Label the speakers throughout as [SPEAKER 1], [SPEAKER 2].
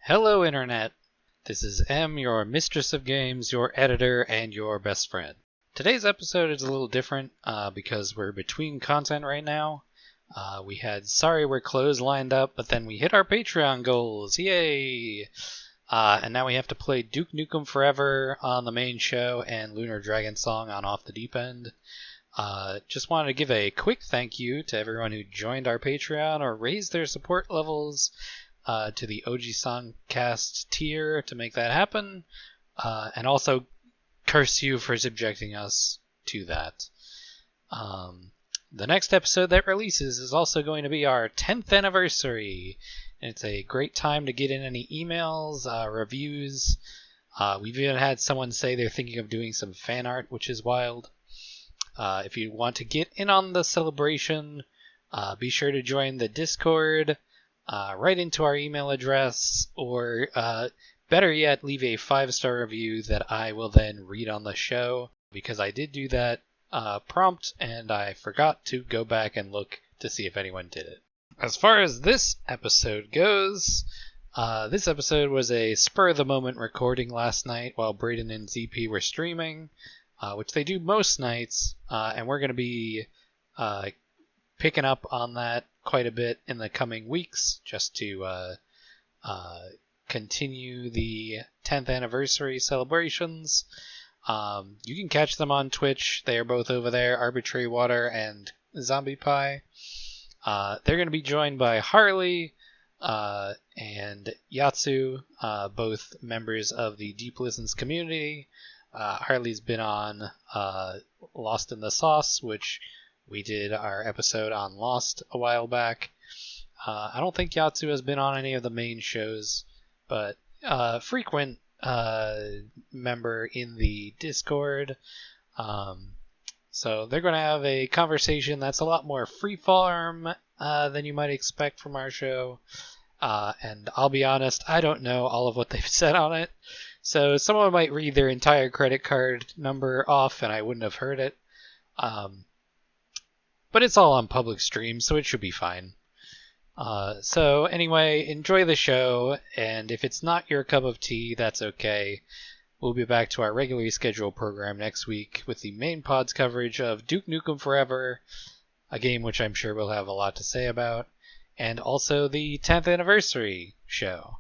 [SPEAKER 1] Hello, Internet. This is M, your mistress of games, your editor, and your best friend. Today's episode is a little different because we're between content right now. We had Sorry We're Closed lined up, but then we hit our Patreon goals. Yay! And now we have to play Duke Nukem Forever on the main show and Lunar Dragon Song on Off the Deep End. Just wanted to give a quick thank you to everyone who joined our Patreon or raised their support levels to the OG Songcast tier to make that happen, and also curse you for subjecting us to that. The next episode that releases is also going to be our 10th anniversary, and it's a great time to get in any emails, reviews. We've even had someone say they're thinking of doing some fan art, which is wild. If you want to get in on the celebration, be sure to join the Discord. Right into our email address, or better yet, leave a 5-star review that I will then read on the show, because I did do that prompt and I forgot to go back and look to see if anyone did it. As far as this episode goes, this episode was a spur-of-the-moment recording last night while Braden and ZP were streaming, which they do most nights, and we're going to be picking up on that quite a bit in the coming weeks, just to continue the 10th anniversary celebrations. You can catch them on Twitch. They are both over there, Arbitrary Water and Zombie Pie. They're going to be joined by Harley and Jatzu, both members of the Deep Listens community. Harley's been on Lost in the Sauce, which we did our episode on Lost a while back. I don't think Jatzu has been on any of the main shows, but frequent member in the Discord. So they're going to have a conversation that's a lot more freeform than you might expect from our show. And I'll be honest, I don't know all of what they've said on it. So someone might read their entire credit card number off and I wouldn't have heard it. But it's all on public stream, so it should be fine. So anyway, enjoy the show, and if it's not your cup of tea, that's okay. We'll be back to our regularly scheduled program next week with the main pod's coverage of Duke Nukem Forever, a game which I'm sure we'll have a lot to say about, and also the 10th anniversary show.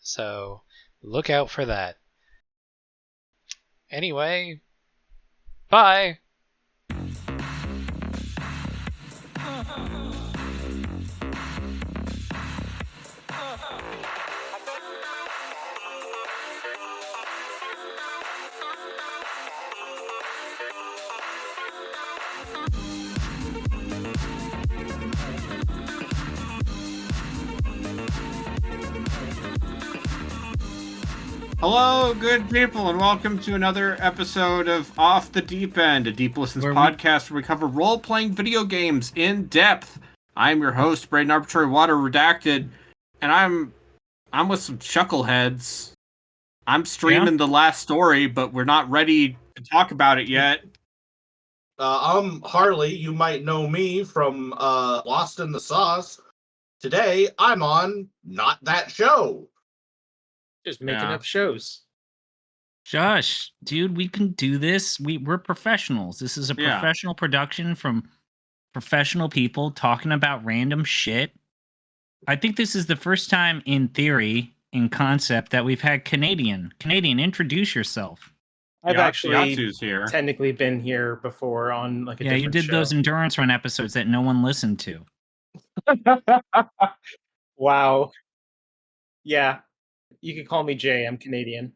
[SPEAKER 1] So look out for that. Anyway, bye!
[SPEAKER 2] Hello, good people, and welcome to another episode of Off the Deep End, a Deep Listens podcast where we cover role-playing video games in depth. I'm your host, Braden Arbitrary Water Redacted, and I'm with some chuckleheads. I'm streaming the last story, but we're not ready to talk about it yet.
[SPEAKER 3] I'm Harley. You might know me from Lost in the Sauce. Today, I'm on Not That Show.
[SPEAKER 4] Just making up shows.
[SPEAKER 5] Josh, dude, we can do this. We're professionals. This is a professional production from professional people talking about random shit. I think this is the first time in theory, in concept, that we've had Canadian. Canadian, introduce yourself.
[SPEAKER 4] I've actually
[SPEAKER 2] here.
[SPEAKER 4] Technically been here before on like a different
[SPEAKER 5] you did
[SPEAKER 4] show.
[SPEAKER 5] Those endurance run episodes that no one listened to.
[SPEAKER 4] Wow. Yeah. You can call me Jay. I'm Canadian.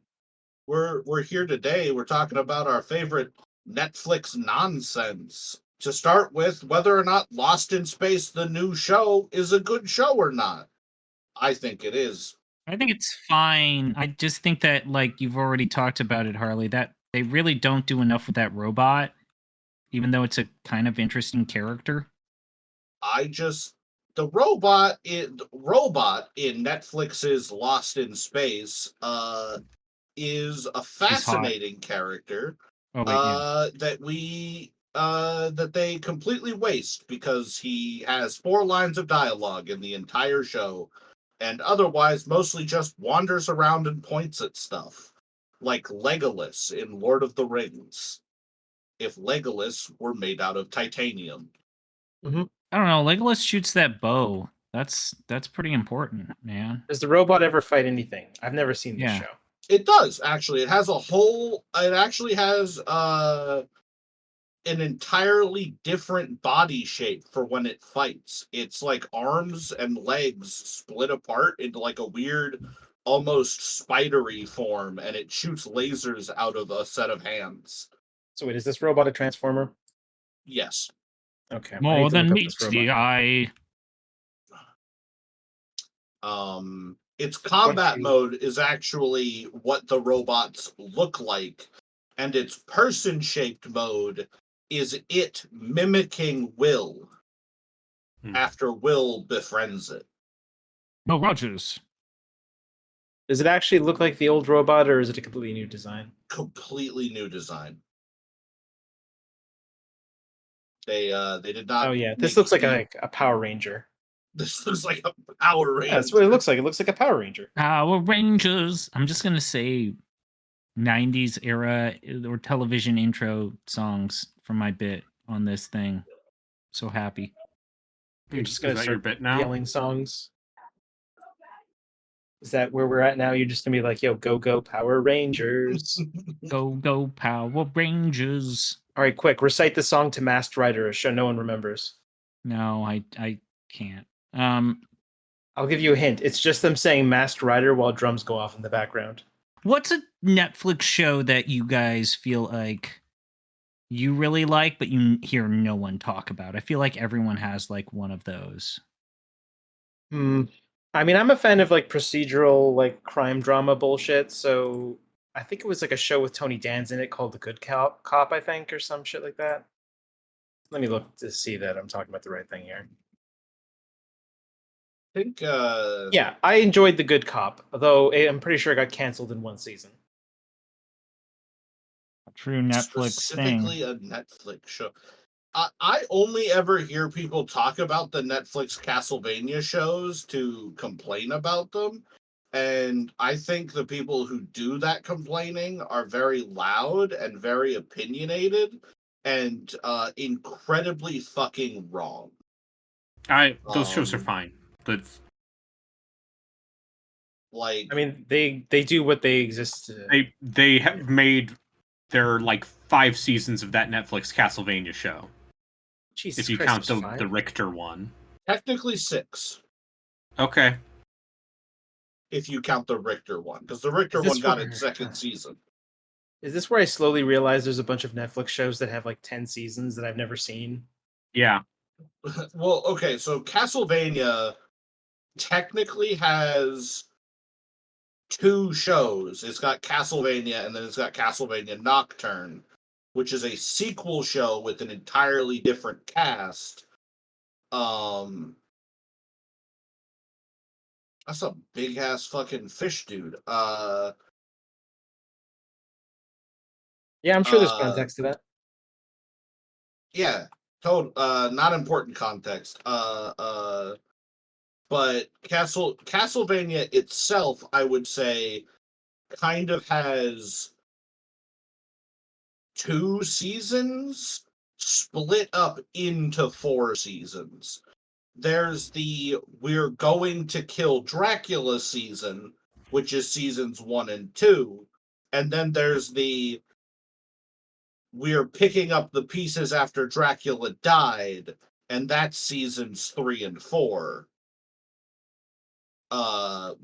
[SPEAKER 3] We're here today. We're talking about our favorite Netflix nonsense. To start with, whether or not Lost in Space, the new show, is a good show or not. I think it is.
[SPEAKER 5] I think it's fine. I just think that, like you've already talked about it, Harley, that they really don't do enough with that robot, even though it's a kind of interesting character.
[SPEAKER 3] The robot in Netflix's Lost in Space is a fascinating character that they completely waste because he has 4 lines of dialogue in the entire show, and otherwise mostly just wanders around and points at stuff, like Legolas in Lord of the Rings, if Legolas were made out of titanium.
[SPEAKER 5] Mm-hmm. I don't know. Legolas shoots that bow. That's pretty important, man.
[SPEAKER 4] Does the robot ever fight anything? I've never seen this show.
[SPEAKER 3] It does, actually. It actually has an entirely different body shape for when it fights. It's like arms and legs split apart into like a weird, almost spidery form, and it shoots lasers out of a set of hands.
[SPEAKER 4] So wait, is this robot a transformer?
[SPEAKER 3] Yes.
[SPEAKER 4] Okay.
[SPEAKER 5] More than meets the eye.
[SPEAKER 3] Its combat mode is actually what the robots look like, and its person-shaped mode is it mimicking Will after Will befriends it.
[SPEAKER 5] No, Rogers.
[SPEAKER 4] Does it actually look like the old robot, or is it a completely new design?
[SPEAKER 3] Completely new design. They did not.
[SPEAKER 4] Oh yeah, this looks like a Power Ranger.
[SPEAKER 3] This looks like a Power Ranger.
[SPEAKER 4] Yeah, that's what it looks like. It looks like a Power Ranger.
[SPEAKER 5] Power Rangers. I'm just gonna say 90s era or television intro songs for my bit on this thing. So happy.
[SPEAKER 4] You're just gonna start your bit now? Yelling songs. Is that where we're at now? You're just gonna be like, "Yo, go Power Rangers,
[SPEAKER 5] go Power Rangers!"
[SPEAKER 4] All right, quick, recite the song to Masked Rider, a show no one remembers.
[SPEAKER 5] No, I can't.
[SPEAKER 4] I'll give you a hint. It's just them saying Masked Rider while drums go off in the background.
[SPEAKER 5] What's a Netflix show that you guys feel like you really like, but you hear no one talk about? I feel like everyone has like one of those.
[SPEAKER 4] I mean, I'm a fan of like procedural, like crime drama bullshit. So I think it was like a show with Tony Danza in it called The Good Cop, I think, or some shit like that. Let me look to see that I'm talking about the right thing here.
[SPEAKER 3] I think.
[SPEAKER 4] Yeah, I enjoyed The Good Cop, although I'm pretty sure it got canceled in one season.
[SPEAKER 5] A true Netflix
[SPEAKER 3] specifically
[SPEAKER 5] thing.
[SPEAKER 3] A Netflix show. I only ever hear people talk about the Netflix Castlevania shows to complain about them. And I think the people who do that complaining are very loud and very opinionated and incredibly fucking wrong.
[SPEAKER 2] Those shows are fine.
[SPEAKER 3] Like,
[SPEAKER 4] I mean, they do what they exist to.
[SPEAKER 2] They have made their like 5 seasons of that Netflix Castlevania show.
[SPEAKER 4] Jesus
[SPEAKER 2] if you
[SPEAKER 4] Christ,
[SPEAKER 2] count the Richter one.
[SPEAKER 3] Technically 6.
[SPEAKER 2] Okay.
[SPEAKER 3] If you count the Richter one, because the Richter one got its second season.
[SPEAKER 4] Is this where I slowly realize there's a bunch of Netflix shows that have like 10 seasons that I've never seen?
[SPEAKER 2] Yeah.
[SPEAKER 3] Well, okay, so Castlevania technically has 2 shows. It's got Castlevania, and then it's got Castlevania Nocturne, which is a sequel show with an entirely different cast. That's a big ass fucking fish, dude.
[SPEAKER 4] Yeah, I'm sure there's context to that.
[SPEAKER 3] Yeah, not important context. But Castlevania itself, I would say, kind of has 2 seasons split up into 4 seasons. There's the We're Going to Kill Dracula season, which is seasons 1 and 2. And then there's the We're Picking Up the Pieces After Dracula Died, and that's seasons 3 and 4.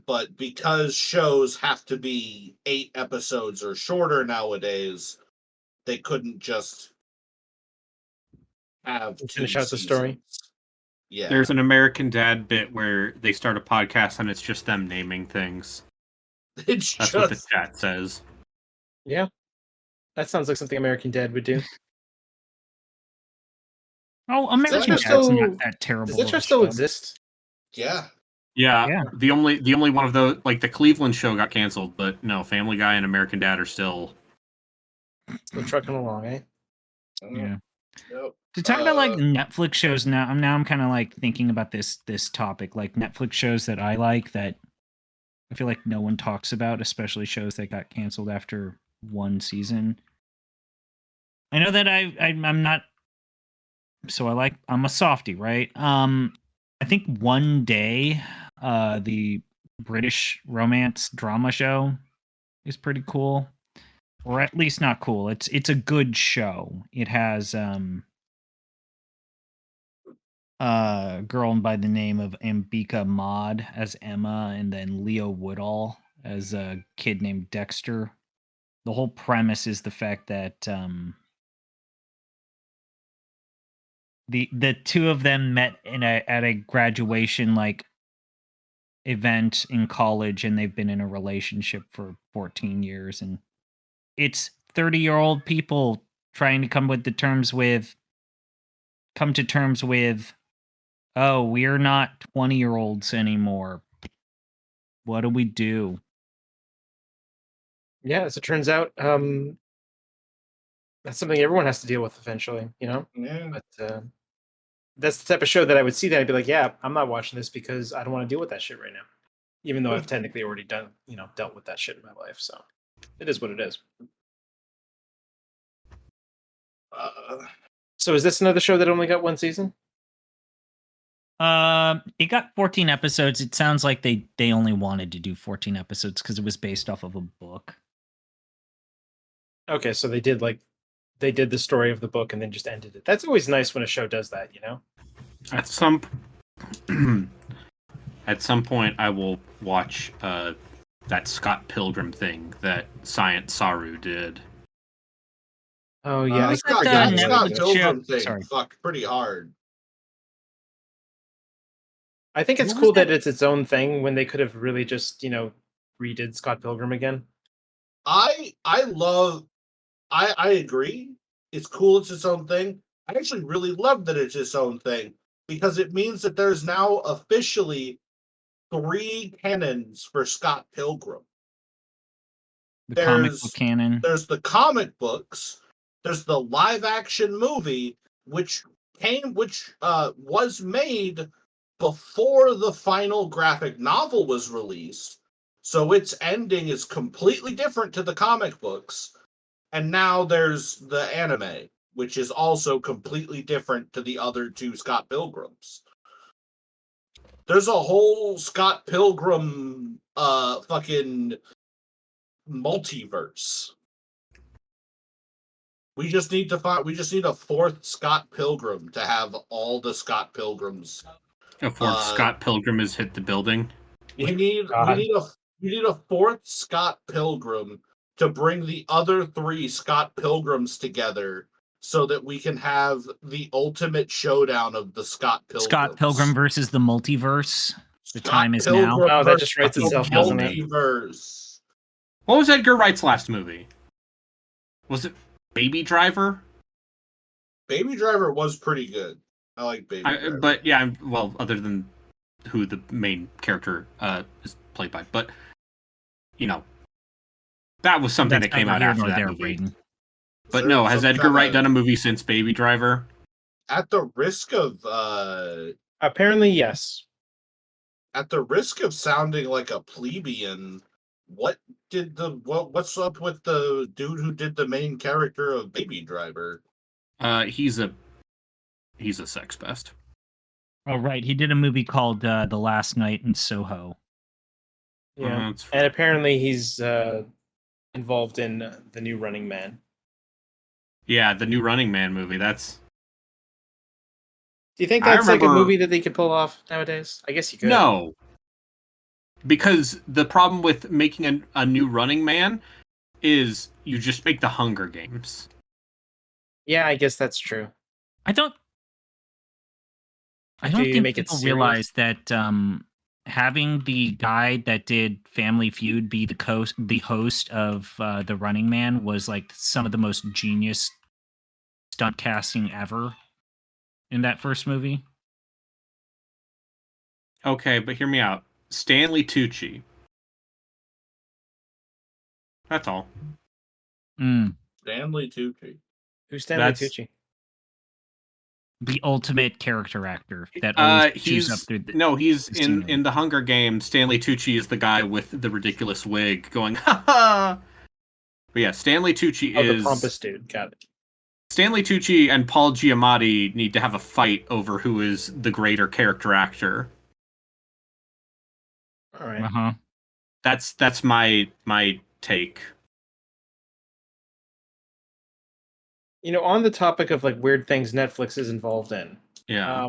[SPEAKER 3] But because shows have to be 8 episodes or shorter nowadays, they couldn't just have
[SPEAKER 4] finish out the story.
[SPEAKER 3] Yeah.
[SPEAKER 2] There's an American Dad bit where they start a podcast and it's just them naming things. That's what the chat says.
[SPEAKER 4] Yeah. That sounds like something American Dad would do.
[SPEAKER 5] Oh, American Dad's not that terrible.
[SPEAKER 4] Does that show still exist?
[SPEAKER 3] Yeah.
[SPEAKER 2] Yeah. The only one of those, like the Cleveland show got canceled, but no, Family Guy and American Dad are still
[SPEAKER 4] trucking along, eh?
[SPEAKER 5] Yeah.
[SPEAKER 3] Yep.
[SPEAKER 5] To talk about like Netflix shows now, I'm kind of like thinking about this topic, like Netflix shows that I like that I feel like no one talks about, especially shows that got canceled after one season. I know that I'm not, so I'm a softie, right? I think One Day, the British romance drama show, is pretty cool, or at least not cool. It's a good show. It has a girl by the name of Ambika Maud as Emma, and then Leo Woodall as a kid named Dexter. The whole premise is the fact that the two of them met at a graduation like event in college, and they've been in a relationship for 14 years, and it's 30-year-old people trying to come to terms with oh, we're not 20-year-olds anymore. What do we do?
[SPEAKER 4] Yeah, as it turns out, that's something everyone has to deal with eventually, you know?
[SPEAKER 3] Yeah.
[SPEAKER 4] But that's the type of show that I would see that I'd be like, yeah, I'm not watching this because I don't want to deal with that shit right now. Even though I've technically already dealt with that shit in my life. So it is what it is. So is this another show that only got one season?
[SPEAKER 5] It got 14 episodes. It sounds like they only wanted to do 14 episodes because it was based off of a book.
[SPEAKER 4] Okay, so they did the story of the book and then just ended it. That's always nice when a show does that, you know?
[SPEAKER 2] At some point, I will watch that Scott Pilgrim thing that Science Saru did.
[SPEAKER 4] Oh yeah,
[SPEAKER 3] Scott Pilgrim thing fucked pretty hard.
[SPEAKER 4] I think it's cool that it's its own thing when they could have really just, redid Scott Pilgrim again.
[SPEAKER 3] I agree. It's cool it's its own thing. I actually really love that it's its own thing because it means that there's now officially 3 canons for Scott Pilgrim.
[SPEAKER 5] Comic book canon.
[SPEAKER 3] There's the comic books, there's the live action movie, which was made before the final graphic novel was released. So its ending is completely different to the comic books. And now there's the anime, which is also completely different to the other 2 Scott Pilgrims. There's a whole Scott Pilgrim fucking multiverse. We just need a 4th Scott Pilgrim to have all the Scott Pilgrims.
[SPEAKER 2] A 4th Scott Pilgrim has hit the building.
[SPEAKER 3] We need a 4th Scott Pilgrim to bring the other 3 Scott Pilgrims together so that we can have the ultimate showdown of the Scott Pilgrims.
[SPEAKER 5] Scott Pilgrim versus the multiverse. The
[SPEAKER 3] Scott
[SPEAKER 5] time is
[SPEAKER 3] Pilgrim
[SPEAKER 5] now.
[SPEAKER 4] Oh, that just writes itself, doesn't it?
[SPEAKER 3] Multiverse.
[SPEAKER 2] What was Edgar Wright's last movie? Was it Baby Driver?
[SPEAKER 3] Baby Driver was pretty good. I like Baby Driver.
[SPEAKER 2] But yeah, well, other than who the main character is played by. But, that was something that came out after that movie.
[SPEAKER 5] Braden.
[SPEAKER 2] But no, has Edgar Wright done a movie since Baby Driver?
[SPEAKER 3] At the risk of...
[SPEAKER 4] apparently, yes.
[SPEAKER 3] At the risk of sounding like a plebeian, what's up with the dude who did the main character of Baby Driver?
[SPEAKER 2] He's a sex pest.
[SPEAKER 5] Oh, right. He did a movie called The Last Night in Soho.
[SPEAKER 4] Yeah, and apparently he's involved in the new Running Man.
[SPEAKER 2] Yeah, the new Running Man movie. Do
[SPEAKER 4] you think that's like a movie that they could pull off nowadays? I guess you could.
[SPEAKER 2] No. Because the problem with making a new Running Man is you just make the Hunger Games.
[SPEAKER 4] Yeah, I guess that's true.
[SPEAKER 5] I don't think people realize that having the guy that did Family Feud be the host of The Running Man was like some of the most genius stunt casting ever in that first movie.
[SPEAKER 2] Okay, but hear me out. Stanley Tucci. That's all.
[SPEAKER 3] Stanley Tucci.
[SPEAKER 4] Who's Stanley Tucci?
[SPEAKER 5] The ultimate character actor that always chews up through the
[SPEAKER 2] he's
[SPEAKER 5] scenery.
[SPEAKER 2] in the Hunger Games. Stanley Tucci is the guy with the ridiculous wig going, ha ha! But yeah, Stanley Tucci is...
[SPEAKER 4] the pompous dude, got it.
[SPEAKER 2] Stanley Tucci and Paul Giamatti need to have a fight over who is the greater character actor.
[SPEAKER 4] All right.
[SPEAKER 5] Uh-huh.
[SPEAKER 2] That's my take.
[SPEAKER 4] You know, on the topic of like weird things Netflix is involved in.
[SPEAKER 2] Yeah.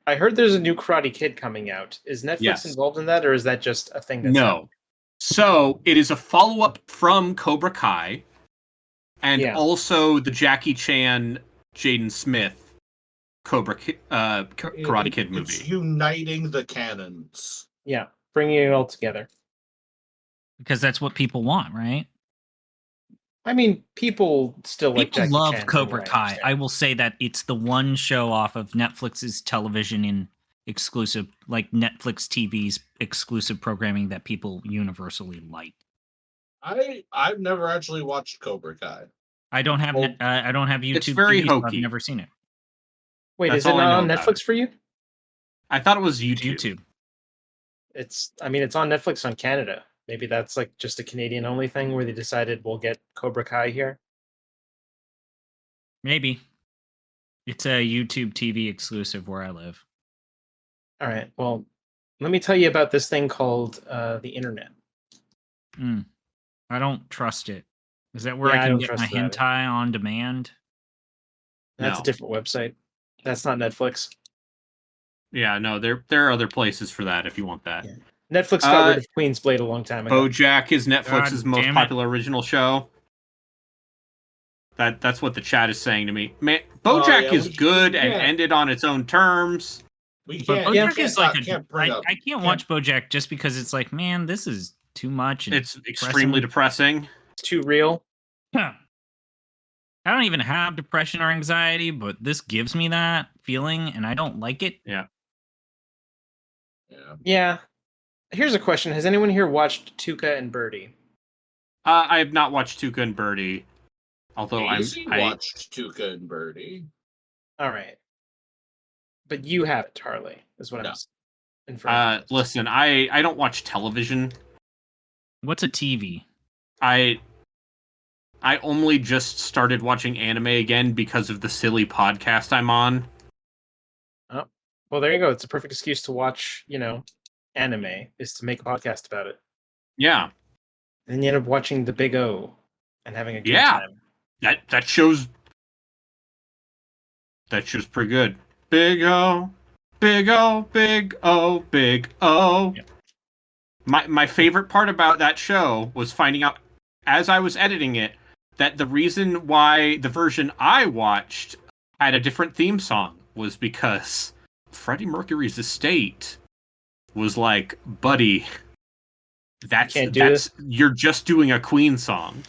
[SPEAKER 4] I heard there's a new Karate Kid coming out. Is Netflix involved in that, or is that just a thing that's happening?
[SPEAKER 2] So it is a follow-up from Cobra Kai, and also the Jackie Chan, Jaden Smith Karate Kid movie.
[SPEAKER 3] It's uniting the canons.
[SPEAKER 4] Yeah, bringing it all together.
[SPEAKER 5] Because that's what people want, right?
[SPEAKER 4] I mean, people still like
[SPEAKER 5] People
[SPEAKER 4] Jackie
[SPEAKER 5] love
[SPEAKER 4] Chan
[SPEAKER 5] Cobra
[SPEAKER 4] anyway,
[SPEAKER 5] Kai. I will say that it's the one show off of Netflix's television in exclusive, like Netflix TV's exclusive programming that people universally like.
[SPEAKER 3] I've never actually watched Cobra Kai.
[SPEAKER 5] I don't have YouTube.
[SPEAKER 2] It's very
[SPEAKER 5] TV, so
[SPEAKER 2] hokey.
[SPEAKER 5] I've never seen it.
[SPEAKER 4] Wait, is it not on Netflix for you?
[SPEAKER 2] I thought it was YouTube.
[SPEAKER 4] It's on Netflix on Canada. Maybe that's like just a Canadian only thing where they decided we'll get Cobra Kai here.
[SPEAKER 5] Maybe. It's a YouTube TV exclusive where I live.
[SPEAKER 4] All right. Well, let me tell you about this thing called the internet.
[SPEAKER 5] I don't trust it. Is that where I can get my hentai on demand?
[SPEAKER 4] That's a different website. That's not Netflix.
[SPEAKER 2] Yeah, no, there are other places for that if you want that.
[SPEAKER 4] Yeah. Netflix got rid of Queen's Blade a long time ago.
[SPEAKER 2] BoJack is Netflix's most popular original show. That's what the chat is saying to me. Man, BoJack is good and ended on its own terms.
[SPEAKER 5] BoJack is like I can't watch BoJack just because it's like, man, this is too much.
[SPEAKER 2] It's extremely depressing.
[SPEAKER 4] It's too real.
[SPEAKER 5] I don't even have depression or anxiety, but this gives me that feeling, and I don't like it.
[SPEAKER 4] Yeah. Here's a question: has anyone here watched Tuca and Birdie?
[SPEAKER 2] I have not watched Tuca and Birdie. Although I
[SPEAKER 3] watched Tuca and Birdie.
[SPEAKER 4] All right, but you haven't, Harley. Is what I'm inferring.
[SPEAKER 2] Listen, I don't watch television.
[SPEAKER 5] What's a TV?
[SPEAKER 2] I only just started watching anime again because of the silly podcast I'm on.
[SPEAKER 4] Oh, well, there you go. It's a perfect excuse to watch, anime, is to make a podcast about it.
[SPEAKER 2] Yeah.
[SPEAKER 4] And you end up watching The Big O and having a good time.
[SPEAKER 2] That show's pretty good. Big O, Big O, Big O, Big O. Yeah. My favorite part about that show was finding out as I was editing it that the reason why the version I watched had a different theme song was because Freddie Mercury's estate was like, buddy, that's you're just doing a Queen song.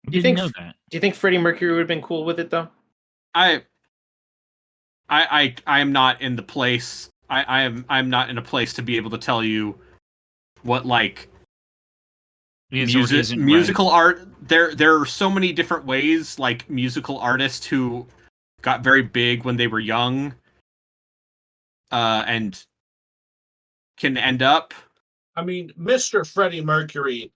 [SPEAKER 5] Do you know that?
[SPEAKER 4] Do you think Freddie Mercury would have been cool with it though?
[SPEAKER 2] I am not in the place. I'm not in a place to be able to tell you what like musical art. There are so many different ways like musical artists who got very big when they were young and can end up.
[SPEAKER 3] I mean, Mr. Freddie Mercury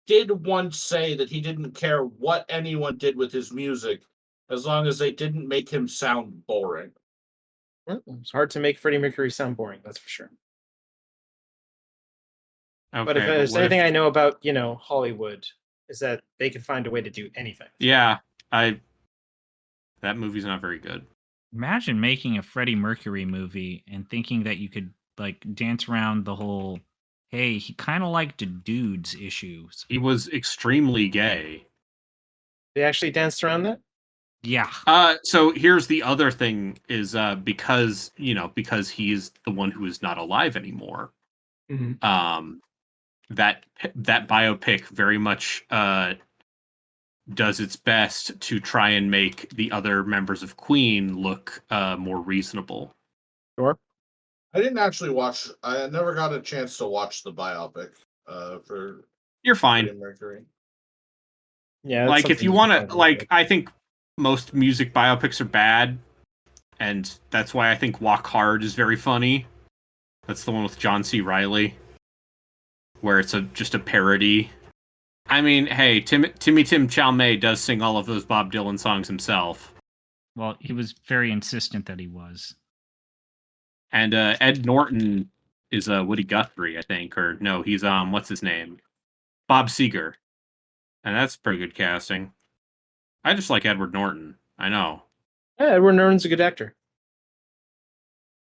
[SPEAKER 3] did once say that he didn't care what anyone did with his music as long as they didn't make him sound boring.
[SPEAKER 4] Well, it's hard to make Freddie Mercury sound boring, that's for sure. Okay, but if there's anything I know about, Hollywood, is that they can find a way to do anything.
[SPEAKER 2] Yeah, that movie's not very good.
[SPEAKER 5] Imagine making a Freddie Mercury movie and thinking that you could like dance around the whole, hey, he kind of liked dudes issues.
[SPEAKER 2] He was extremely gay.
[SPEAKER 4] They actually danced around that?
[SPEAKER 5] Yeah.
[SPEAKER 2] So here's the other thing is because he's the one who is not alive anymore.
[SPEAKER 4] Mm-hmm.
[SPEAKER 2] That biopic very much does its best to try and make the other members of Queen look more reasonable.
[SPEAKER 4] Sure.
[SPEAKER 3] I didn't actually watch. I never got a chance to watch the biopic for.
[SPEAKER 2] You're fine.
[SPEAKER 3] Freddie Mercury.
[SPEAKER 4] Yeah,
[SPEAKER 2] like if you want to, like I think most music biopics are bad, and that's why I think Walk Hard is very funny. That's the one with John C. Reilly, where it's just a parody. I mean, hey, Tim Chalamet does sing all of those Bob Dylan songs himself.
[SPEAKER 5] Well, he was very insistent that he was.
[SPEAKER 2] And Ed Norton is Woody Guthrie, I think, or no, he's what's his name? Bob Seger. And that's pretty good casting. I just like Edward Norton. I know.
[SPEAKER 4] Yeah, Edward Norton's a good actor.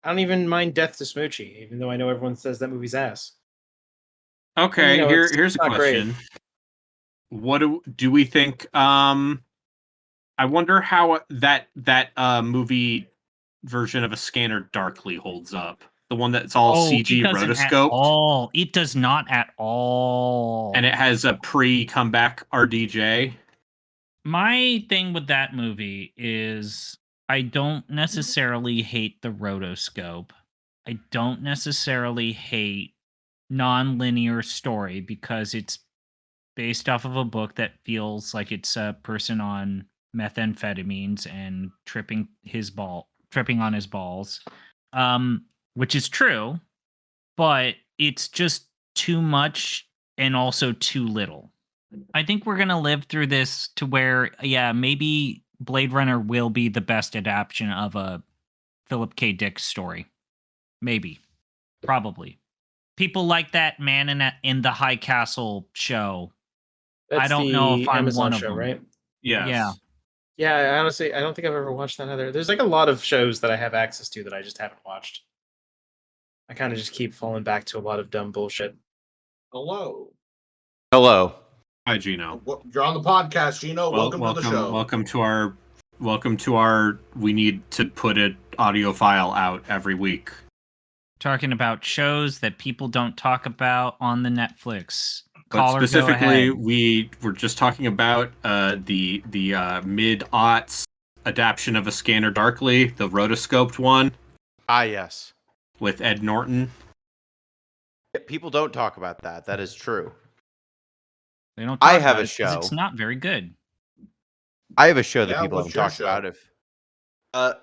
[SPEAKER 4] I don't even mind Death to Smoochie, even though I know everyone says that movie's ass.
[SPEAKER 2] Okay,
[SPEAKER 4] And,
[SPEAKER 2] here's a question.
[SPEAKER 4] Great.
[SPEAKER 2] What do we think? I wonder how that movie version of A Scanner Darkly holds up. The one that's all CG rotoscoped.
[SPEAKER 5] It does not at all.
[SPEAKER 2] And it has a pre-comeback RDJ.
[SPEAKER 5] My thing with that movie is I don't necessarily hate the rotoscope. I don't necessarily hate non-linear story because it's based off of a book that feels like it's a person on methamphetamines and tripping on his balls, which is true, but it's just too much and also too little. I think we're gonna live through this to where, yeah, maybe Blade Runner will be the best adaptation of a Philip K. Dick story. Maybe, probably. People like that Man in the High Castle show.
[SPEAKER 4] That's
[SPEAKER 5] I don't know if I'm
[SPEAKER 4] Amazon
[SPEAKER 5] one of
[SPEAKER 4] show,
[SPEAKER 5] them.
[SPEAKER 4] right?
[SPEAKER 5] Yes.
[SPEAKER 4] Yeah, honestly, I don't think I've ever watched that either. There's like a lot of shows that I have access to that I just haven't watched. I kind of just keep falling back to a lot of dumb bullshit.
[SPEAKER 3] Hello.
[SPEAKER 2] Hi, Gino.
[SPEAKER 3] You're on the podcast, Gino. Welcome to the show.
[SPEAKER 2] Welcome to our. We need to put an audio file out every week.
[SPEAKER 5] Talking about shows that people don't talk about on the Netflix.
[SPEAKER 2] But specifically, we were just talking about the mid-aughts adaptation of A Scanner Darkly, the rotoscoped one.
[SPEAKER 6] Ah, yes.
[SPEAKER 2] With Ed Norton.
[SPEAKER 6] People don't talk about that. That is true.
[SPEAKER 5] They don't. I
[SPEAKER 6] have a show.
[SPEAKER 5] It's not very good.
[SPEAKER 6] I have a show that people haven't talked about. Have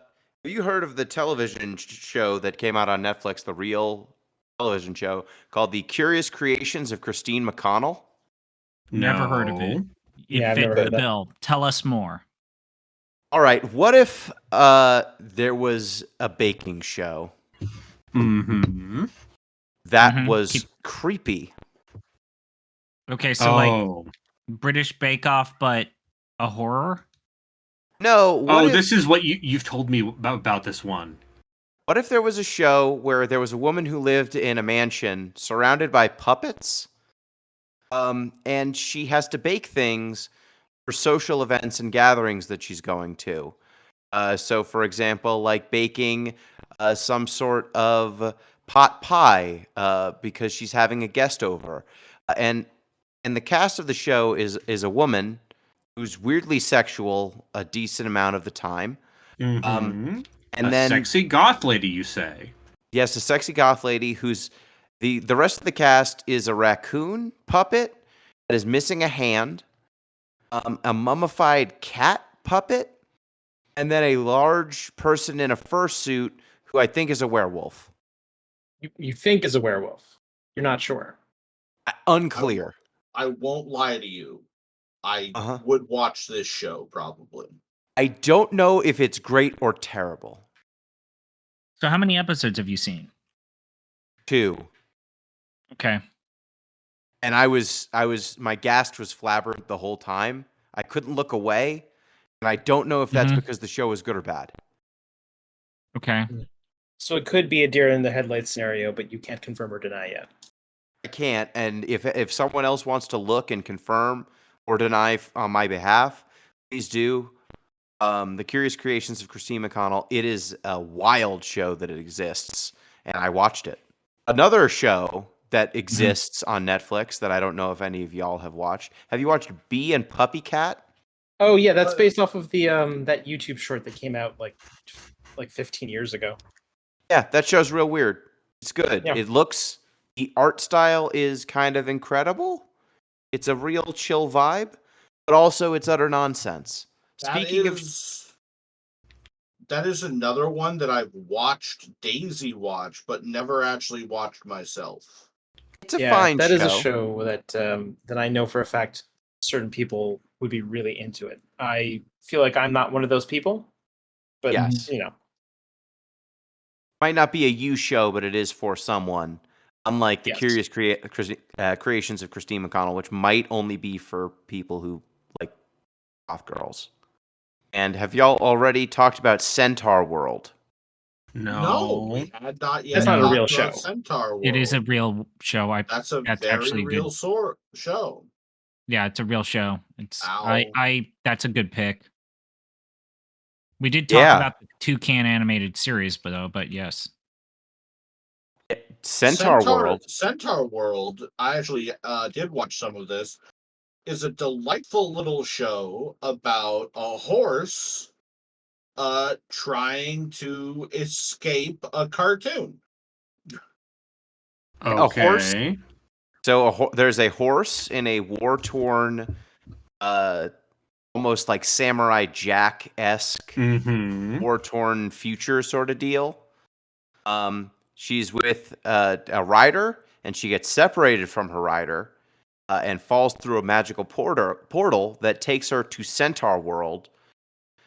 [SPEAKER 6] you heard of the television show that came out on Netflix, the real television show called The Curious Creations of Christine McConnell?
[SPEAKER 5] Never heard of it. It fit the bill. Tell us more.
[SPEAKER 6] All right. What if there was a baking show?
[SPEAKER 2] Mm-hmm.
[SPEAKER 6] That was creepy.
[SPEAKER 5] Okay, so like British Bake Off, but a horror?
[SPEAKER 6] No.
[SPEAKER 2] This is what you've told me about this one.
[SPEAKER 6] What if there was a show where there was a woman who lived in a mansion surrounded by puppets, and she has to bake things for social events and gatherings that she's going to? So, for example, like baking some sort of pot pie because she's having a guest over. And the cast of the show is a woman who's weirdly sexual a decent amount of the time.
[SPEAKER 2] Mm-hmm.
[SPEAKER 6] And
[SPEAKER 2] then sexy goth lady, you say?
[SPEAKER 6] Yes, a sexy goth lady who's the rest of the cast is a raccoon puppet that is missing a hand, a mummified cat puppet, and then a large person in a fursuit who I think is a werewolf.
[SPEAKER 4] You think is a werewolf? You're not sure?
[SPEAKER 6] Unclear.
[SPEAKER 3] I won't lie to you. I would watch this show probably.
[SPEAKER 6] I don't know if it's great or terrible.
[SPEAKER 5] So how many episodes have you seen?
[SPEAKER 6] 2.
[SPEAKER 5] Okay.
[SPEAKER 6] And my gast was flabbergasted the whole time. I couldn't look away, and I don't know if that's because the show is good or bad.
[SPEAKER 5] Okay.
[SPEAKER 4] So it could be a deer in the headlights scenario, but you can't confirm or deny yet.
[SPEAKER 6] I can't, and if someone else wants to look and confirm or deny on my behalf, please do. The Curious Creations of Christine McConnell. It is a wild show that it exists, and I watched it. Another show that exists on Netflix that I don't know if any of y'all have watched. Have you watched Bee and Puppy Cat?
[SPEAKER 4] Oh yeah, that's based off of the that YouTube short that came out like 15 years ago.
[SPEAKER 6] Yeah, that show's real weird. It's good.
[SPEAKER 4] Yeah.
[SPEAKER 6] The art style is kind of incredible. It's a real chill vibe, but also it's utter nonsense.
[SPEAKER 3] that is another one that I've watched Daisy watch, but never actually watched myself.
[SPEAKER 6] It's a fine
[SPEAKER 4] that
[SPEAKER 6] show.
[SPEAKER 4] is a show that I know for a fact certain people would be really into it. I feel like I'm not one of those people, but
[SPEAKER 6] Yes.
[SPEAKER 4] you know,
[SPEAKER 6] Might not be a you show, but it is for someone. Unlike the
[SPEAKER 4] Yes.
[SPEAKER 6] Curious Creations of Christine McConnell, which might only be for people who like goth girls. And have y'all already talked about Centaur World?
[SPEAKER 3] No, we had not yet.
[SPEAKER 4] That's not a
[SPEAKER 3] talked
[SPEAKER 4] real
[SPEAKER 3] about
[SPEAKER 4] show.
[SPEAKER 3] Centaur World.
[SPEAKER 5] It is a real show.
[SPEAKER 3] That's a
[SPEAKER 5] That's
[SPEAKER 3] very
[SPEAKER 5] actually
[SPEAKER 3] real
[SPEAKER 5] good.
[SPEAKER 3] show.
[SPEAKER 5] Yeah, it's a real show. It's
[SPEAKER 3] Ow.
[SPEAKER 5] I that's a good pick. We did talk
[SPEAKER 6] Yeah.
[SPEAKER 5] about the Toucan animated series, but yes.
[SPEAKER 6] Centaur World.
[SPEAKER 3] Centaur World, I actually did watch some of this, is a delightful little show about a horse trying to escape a cartoon.
[SPEAKER 2] Okay.
[SPEAKER 6] A horse. So there's a horse in a war-torn, almost like Samurai Jack-esque, war-torn future sort of deal. She's with a rider, and she gets separated from her rider and falls through a magical portal that takes her to Centaur World,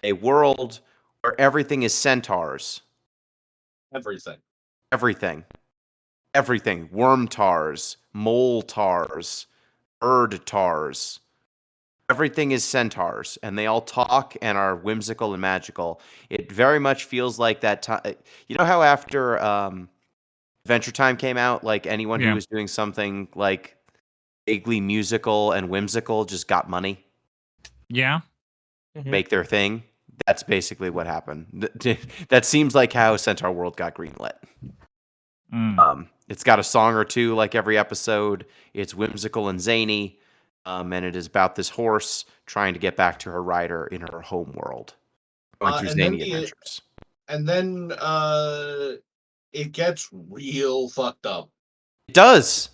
[SPEAKER 6] a world where everything is centaurs. Everything. Worm tars, mole tars, bird tars. Everything is centaurs, and they all talk and are whimsical and magical. It very much feels like that time. You know how after Adventure Time came out, like anyone who was doing something like vaguely musical and whimsical just got money?
[SPEAKER 5] Yeah.
[SPEAKER 6] Make their thing? That's basically what happened. That seems like how Centaur World got greenlit. It's got a song or two like every episode. It's whimsical and zany. And it is about this horse trying to get back to her rider in her home world. Going through zany adventures.
[SPEAKER 3] And then it gets real fucked up.
[SPEAKER 6] It does.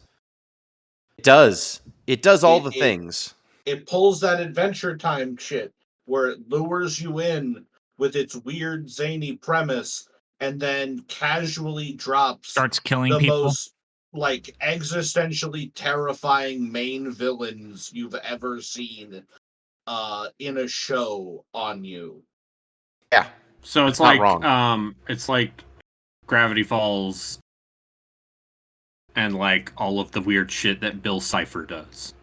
[SPEAKER 6] It does all the things.
[SPEAKER 3] It pulls that Adventure Time shit where it lures you in with its weird zany premise and then casually
[SPEAKER 5] starts killing
[SPEAKER 3] the
[SPEAKER 5] people.
[SPEAKER 3] most like existentially terrifying main villains you've ever seen in a show on you.
[SPEAKER 6] Yeah.
[SPEAKER 2] So it's like Gravity Falls and like all of the weird shit that Bill Cipher does.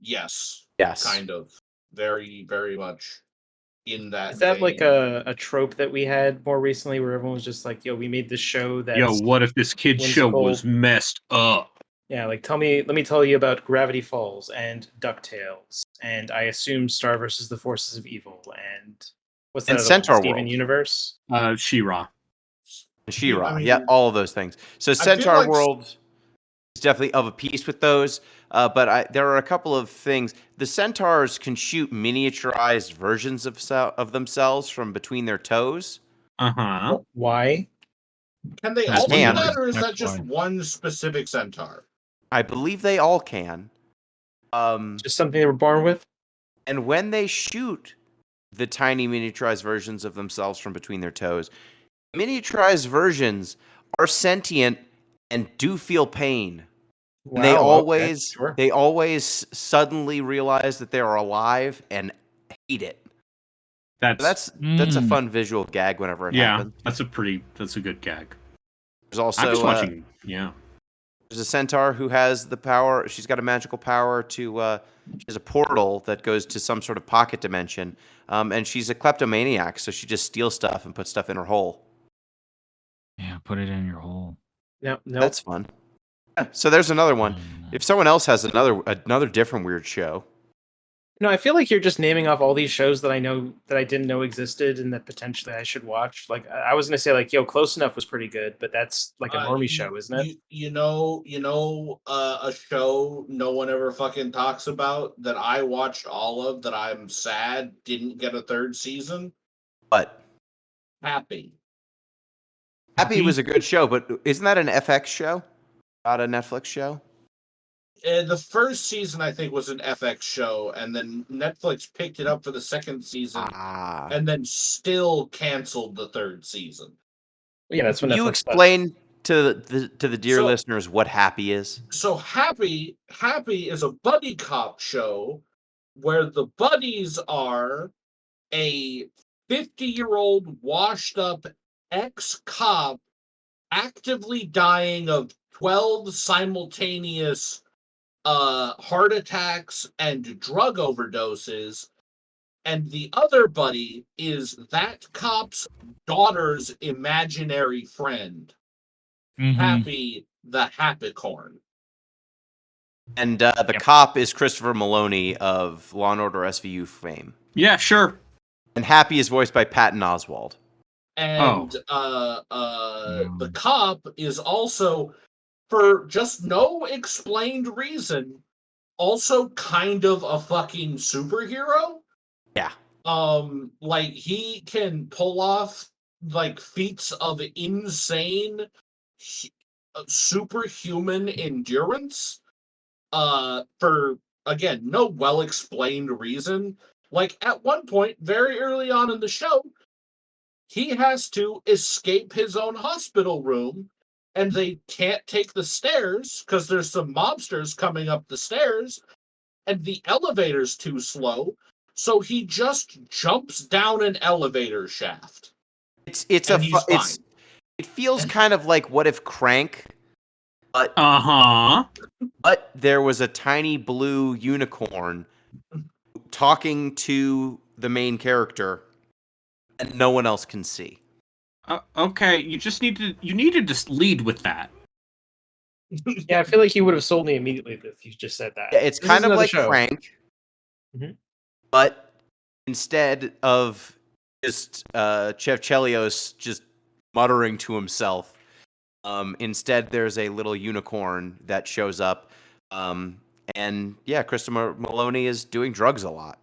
[SPEAKER 3] Yes.
[SPEAKER 6] Yes.
[SPEAKER 3] Kind of. Very, very much in that.
[SPEAKER 4] Is that
[SPEAKER 3] vein.
[SPEAKER 4] like a trope that we had more recently where everyone was just like, yo, we made this show that's
[SPEAKER 2] Yo, what if this kid's show was messed up?
[SPEAKER 4] Yeah, like let me tell you about Gravity Falls and DuckTales, and I assume Star versus the Forces of Evil, and what's that?
[SPEAKER 6] And Centaur
[SPEAKER 4] Steven
[SPEAKER 6] World.
[SPEAKER 4] Universe?
[SPEAKER 2] She-Ra.
[SPEAKER 6] She-Ra, yeah, all of those things. So Centaur World is definitely of a piece with those, but there are a couple of things. The centaurs can shoot miniaturized versions of themselves from between their toes.
[SPEAKER 4] Why?
[SPEAKER 3] Can they all do that, or is that just one specific centaur?
[SPEAKER 6] I believe they all can.
[SPEAKER 4] Just something they were born with?
[SPEAKER 6] And when they shoot the tiny miniaturized versions of themselves from between their toes, miniaturized versions are sentient and do feel pain. Wow, they always suddenly realize that they are alive and hate it. That's a fun visual gag whenever it happens.
[SPEAKER 2] That's a good gag.
[SPEAKER 6] There's also
[SPEAKER 2] I'm just watching.
[SPEAKER 6] There's a centaur who has the power. She's got a magical power to. She has a portal that goes to some sort of pocket dimension, and she's a kleptomaniac. So she just steals stuff and puts stuff in her hole.
[SPEAKER 5] Yeah, put it in your hole.
[SPEAKER 4] Yep,
[SPEAKER 6] that's fun. So there's another one. If someone else has another different weird show.
[SPEAKER 4] No, I feel like you're just naming off all these shows that I know that I didn't know existed and that potentially I should watch. Like I was gonna say, like, yo, Close Enough was pretty good, but that's like a normie show, isn't it?
[SPEAKER 3] You know, a show no one ever fucking talks about that I watched all of that I'm sad didn't get a third season.
[SPEAKER 6] What?
[SPEAKER 3] Happy
[SPEAKER 6] was a good show, but isn't that an FX show? Not a Netflix show?
[SPEAKER 3] The first season, I think, was an FX show, and then Netflix picked it up for the second season, and then still canceled the third season.
[SPEAKER 4] Yeah, that's when
[SPEAKER 6] Can you
[SPEAKER 4] Netflix
[SPEAKER 6] explain to the dear listeners what Happy is?
[SPEAKER 3] So Happy is a buddy cop show where the buddies are a 50-year-old washed up ex-cop actively dying of 12 simultaneous heart attacks and drug overdoses, and the other buddy is that cop's daughter's imaginary friend, Happy the Happycorn.
[SPEAKER 6] And the cop is Christopher Maloney of Law & Order SVU fame.
[SPEAKER 2] Yeah, sure.
[SPEAKER 6] And Happy is voiced by Patton Oswalt.
[SPEAKER 3] And the cop is also, for just no explained reason, also kind of a fucking superhero.
[SPEAKER 6] Yeah.
[SPEAKER 3] Like, he can pull off, like, feats of insane, superhuman endurance, for, again, no well-explained reason. Like, at one point, very early on in the show, he has to escape his own hospital room, and they can't take the stairs because there's some mobsters coming up the stairs, and the elevator's too slow, so he just jumps down an elevator shaft.
[SPEAKER 6] It feels kind of like What If Crank, but but there was a tiny blue unicorn talking to the main character, and no one else can see.
[SPEAKER 2] Okay, you needed to lead with that.
[SPEAKER 4] Yeah, I feel like he would have sold me immediately if you just said that.
[SPEAKER 6] Yeah, it's kind of like Crank, but instead of just Chef Chelios just muttering to himself, instead there's a little unicorn that shows up, and yeah, Christopher Maloney is doing drugs a lot.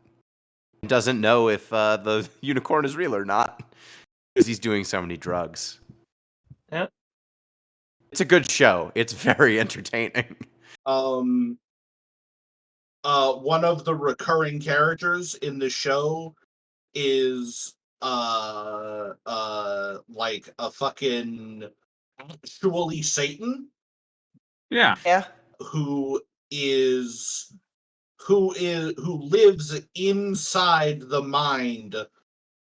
[SPEAKER 6] Doesn't know if the unicorn is real or not because he's doing so many drugs.
[SPEAKER 4] Yeah.
[SPEAKER 6] It's a good show. It's very entertaining.
[SPEAKER 3] One of the recurring characters in the show is like a fucking actually Satan.
[SPEAKER 2] Yeah.
[SPEAKER 3] Who lives inside the mind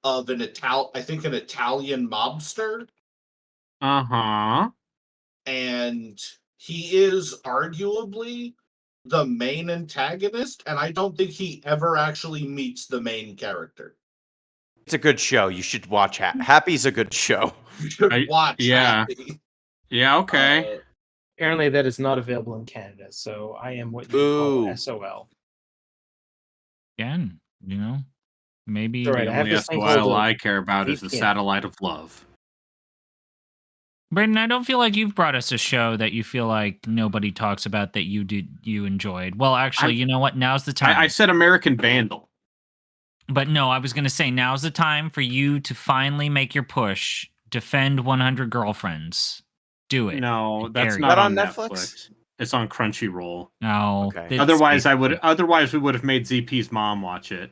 [SPEAKER 3] of an Italian mobster. And he is arguably the main antagonist, and I don't think he ever actually meets the main character.
[SPEAKER 6] It's a good show. You should watch Happy's a good show.
[SPEAKER 3] You should watch Happy.
[SPEAKER 2] Yeah, okay.
[SPEAKER 4] Apparently that is not available in Canada, so I am what you call SOL.
[SPEAKER 5] Again, maybe
[SPEAKER 2] the only SOL I care about is the Satellite of Love.
[SPEAKER 5] Braden, I don't feel like you've brought us a show that you feel like nobody talks about that you enjoyed. Well, actually, you know what? Now's the time.
[SPEAKER 2] I said American Vandal.
[SPEAKER 5] But no, I was going to say now's the time for you to finally make your push. Defend 100 Girlfriends. Do it.
[SPEAKER 2] No, that's not on Netflix. It's on Crunchyroll.
[SPEAKER 5] No.
[SPEAKER 2] Okay. Otherwise we would have made ZP's mom watch it.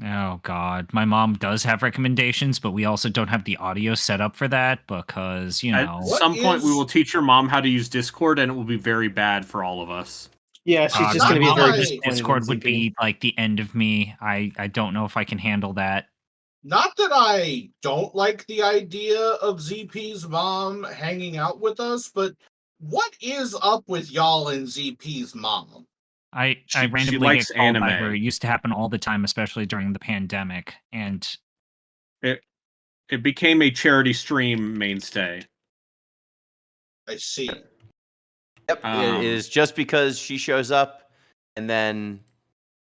[SPEAKER 5] Oh God, my mom does have recommendations, but we also don't have the audio set up for that because
[SPEAKER 2] At some point we will teach your mom how to use Discord, and it will be very bad for all of us.
[SPEAKER 4] Yeah, she's just going to be very disappointed.
[SPEAKER 5] Discord would be like the end of me. I don't know if I can handle that.
[SPEAKER 3] Not that I don't like the idea of ZP's mom hanging out with us, but what is up with y'all and ZP's mom?
[SPEAKER 5] I randomly get called by her. It used to happen all the time, especially during the pandemic, and
[SPEAKER 2] it became a charity stream mainstay.
[SPEAKER 3] I see.
[SPEAKER 6] Yep, it is just because she shows up and then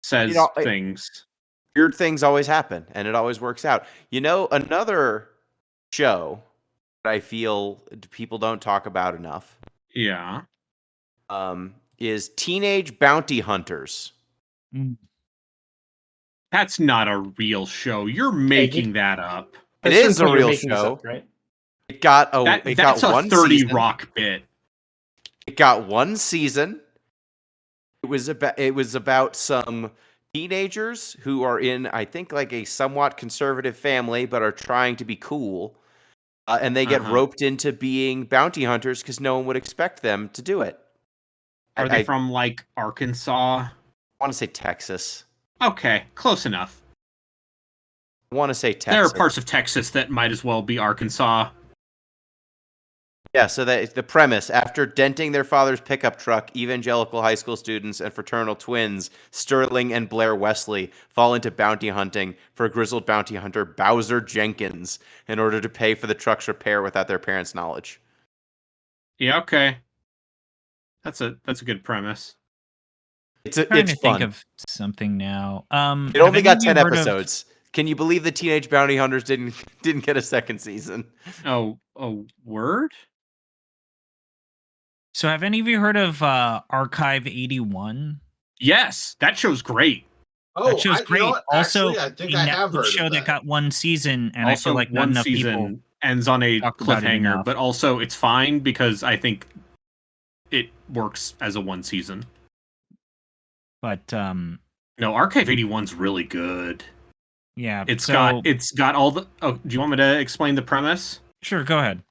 [SPEAKER 2] says things.
[SPEAKER 6] Weird things always happen, and it always works out. Another show that I feel people don't talk about enough.
[SPEAKER 2] Yeah.
[SPEAKER 6] Is Teenage Bounty Hunters.
[SPEAKER 2] That's not a real show. You're making that up.
[SPEAKER 6] It is a real show,
[SPEAKER 4] right?
[SPEAKER 6] It got
[SPEAKER 2] that's
[SPEAKER 6] one
[SPEAKER 2] 30
[SPEAKER 6] season.
[SPEAKER 2] Rock bit.
[SPEAKER 6] It got one season. It was about some teenagers who are in, I think, like a somewhat conservative family, but are trying to be cool, and they get roped into being bounty hunters because no one would expect them to do it.
[SPEAKER 2] Are they from like Arkansas?
[SPEAKER 6] I want to say Texas.
[SPEAKER 2] Okay, close enough.
[SPEAKER 6] I want to say Texas.
[SPEAKER 2] There are parts of Texas that might as well be Arkansas.
[SPEAKER 6] Yeah, so the premise, after denting their father's pickup truck, evangelical high school students and fraternal twins, Sterling and Blair Wesley, fall into bounty hunting for grizzled bounty hunter Bowser Jenkins in order to pay for the truck's repair without their parents' knowledge.
[SPEAKER 2] Yeah, okay. That's a good premise.
[SPEAKER 5] It's trying to think of something now.
[SPEAKER 6] It only got 10 episodes. Can you believe the Teenage Bounty Hunters didn't get a second season?
[SPEAKER 2] Oh, word?
[SPEAKER 5] So have any of you heard of Archive 81?
[SPEAKER 2] Yes, that show's great.
[SPEAKER 3] Oh,
[SPEAKER 5] that show's great.
[SPEAKER 3] You know what?
[SPEAKER 5] Also,
[SPEAKER 3] actually, I think
[SPEAKER 5] a
[SPEAKER 3] I have
[SPEAKER 5] Netflix
[SPEAKER 3] heard
[SPEAKER 5] show
[SPEAKER 3] of
[SPEAKER 5] that got one season, and
[SPEAKER 2] also,
[SPEAKER 5] I feel like not
[SPEAKER 2] one
[SPEAKER 5] enough
[SPEAKER 2] season
[SPEAKER 5] people
[SPEAKER 2] ends on a cliffhanger, but
[SPEAKER 5] it
[SPEAKER 2] also it's fine because I think it works as a one season.
[SPEAKER 5] But
[SPEAKER 2] no, Archive 81's really good.
[SPEAKER 5] Yeah,
[SPEAKER 2] it's got all the. Oh, do you want me to explain the premise?
[SPEAKER 5] Sure, go ahead.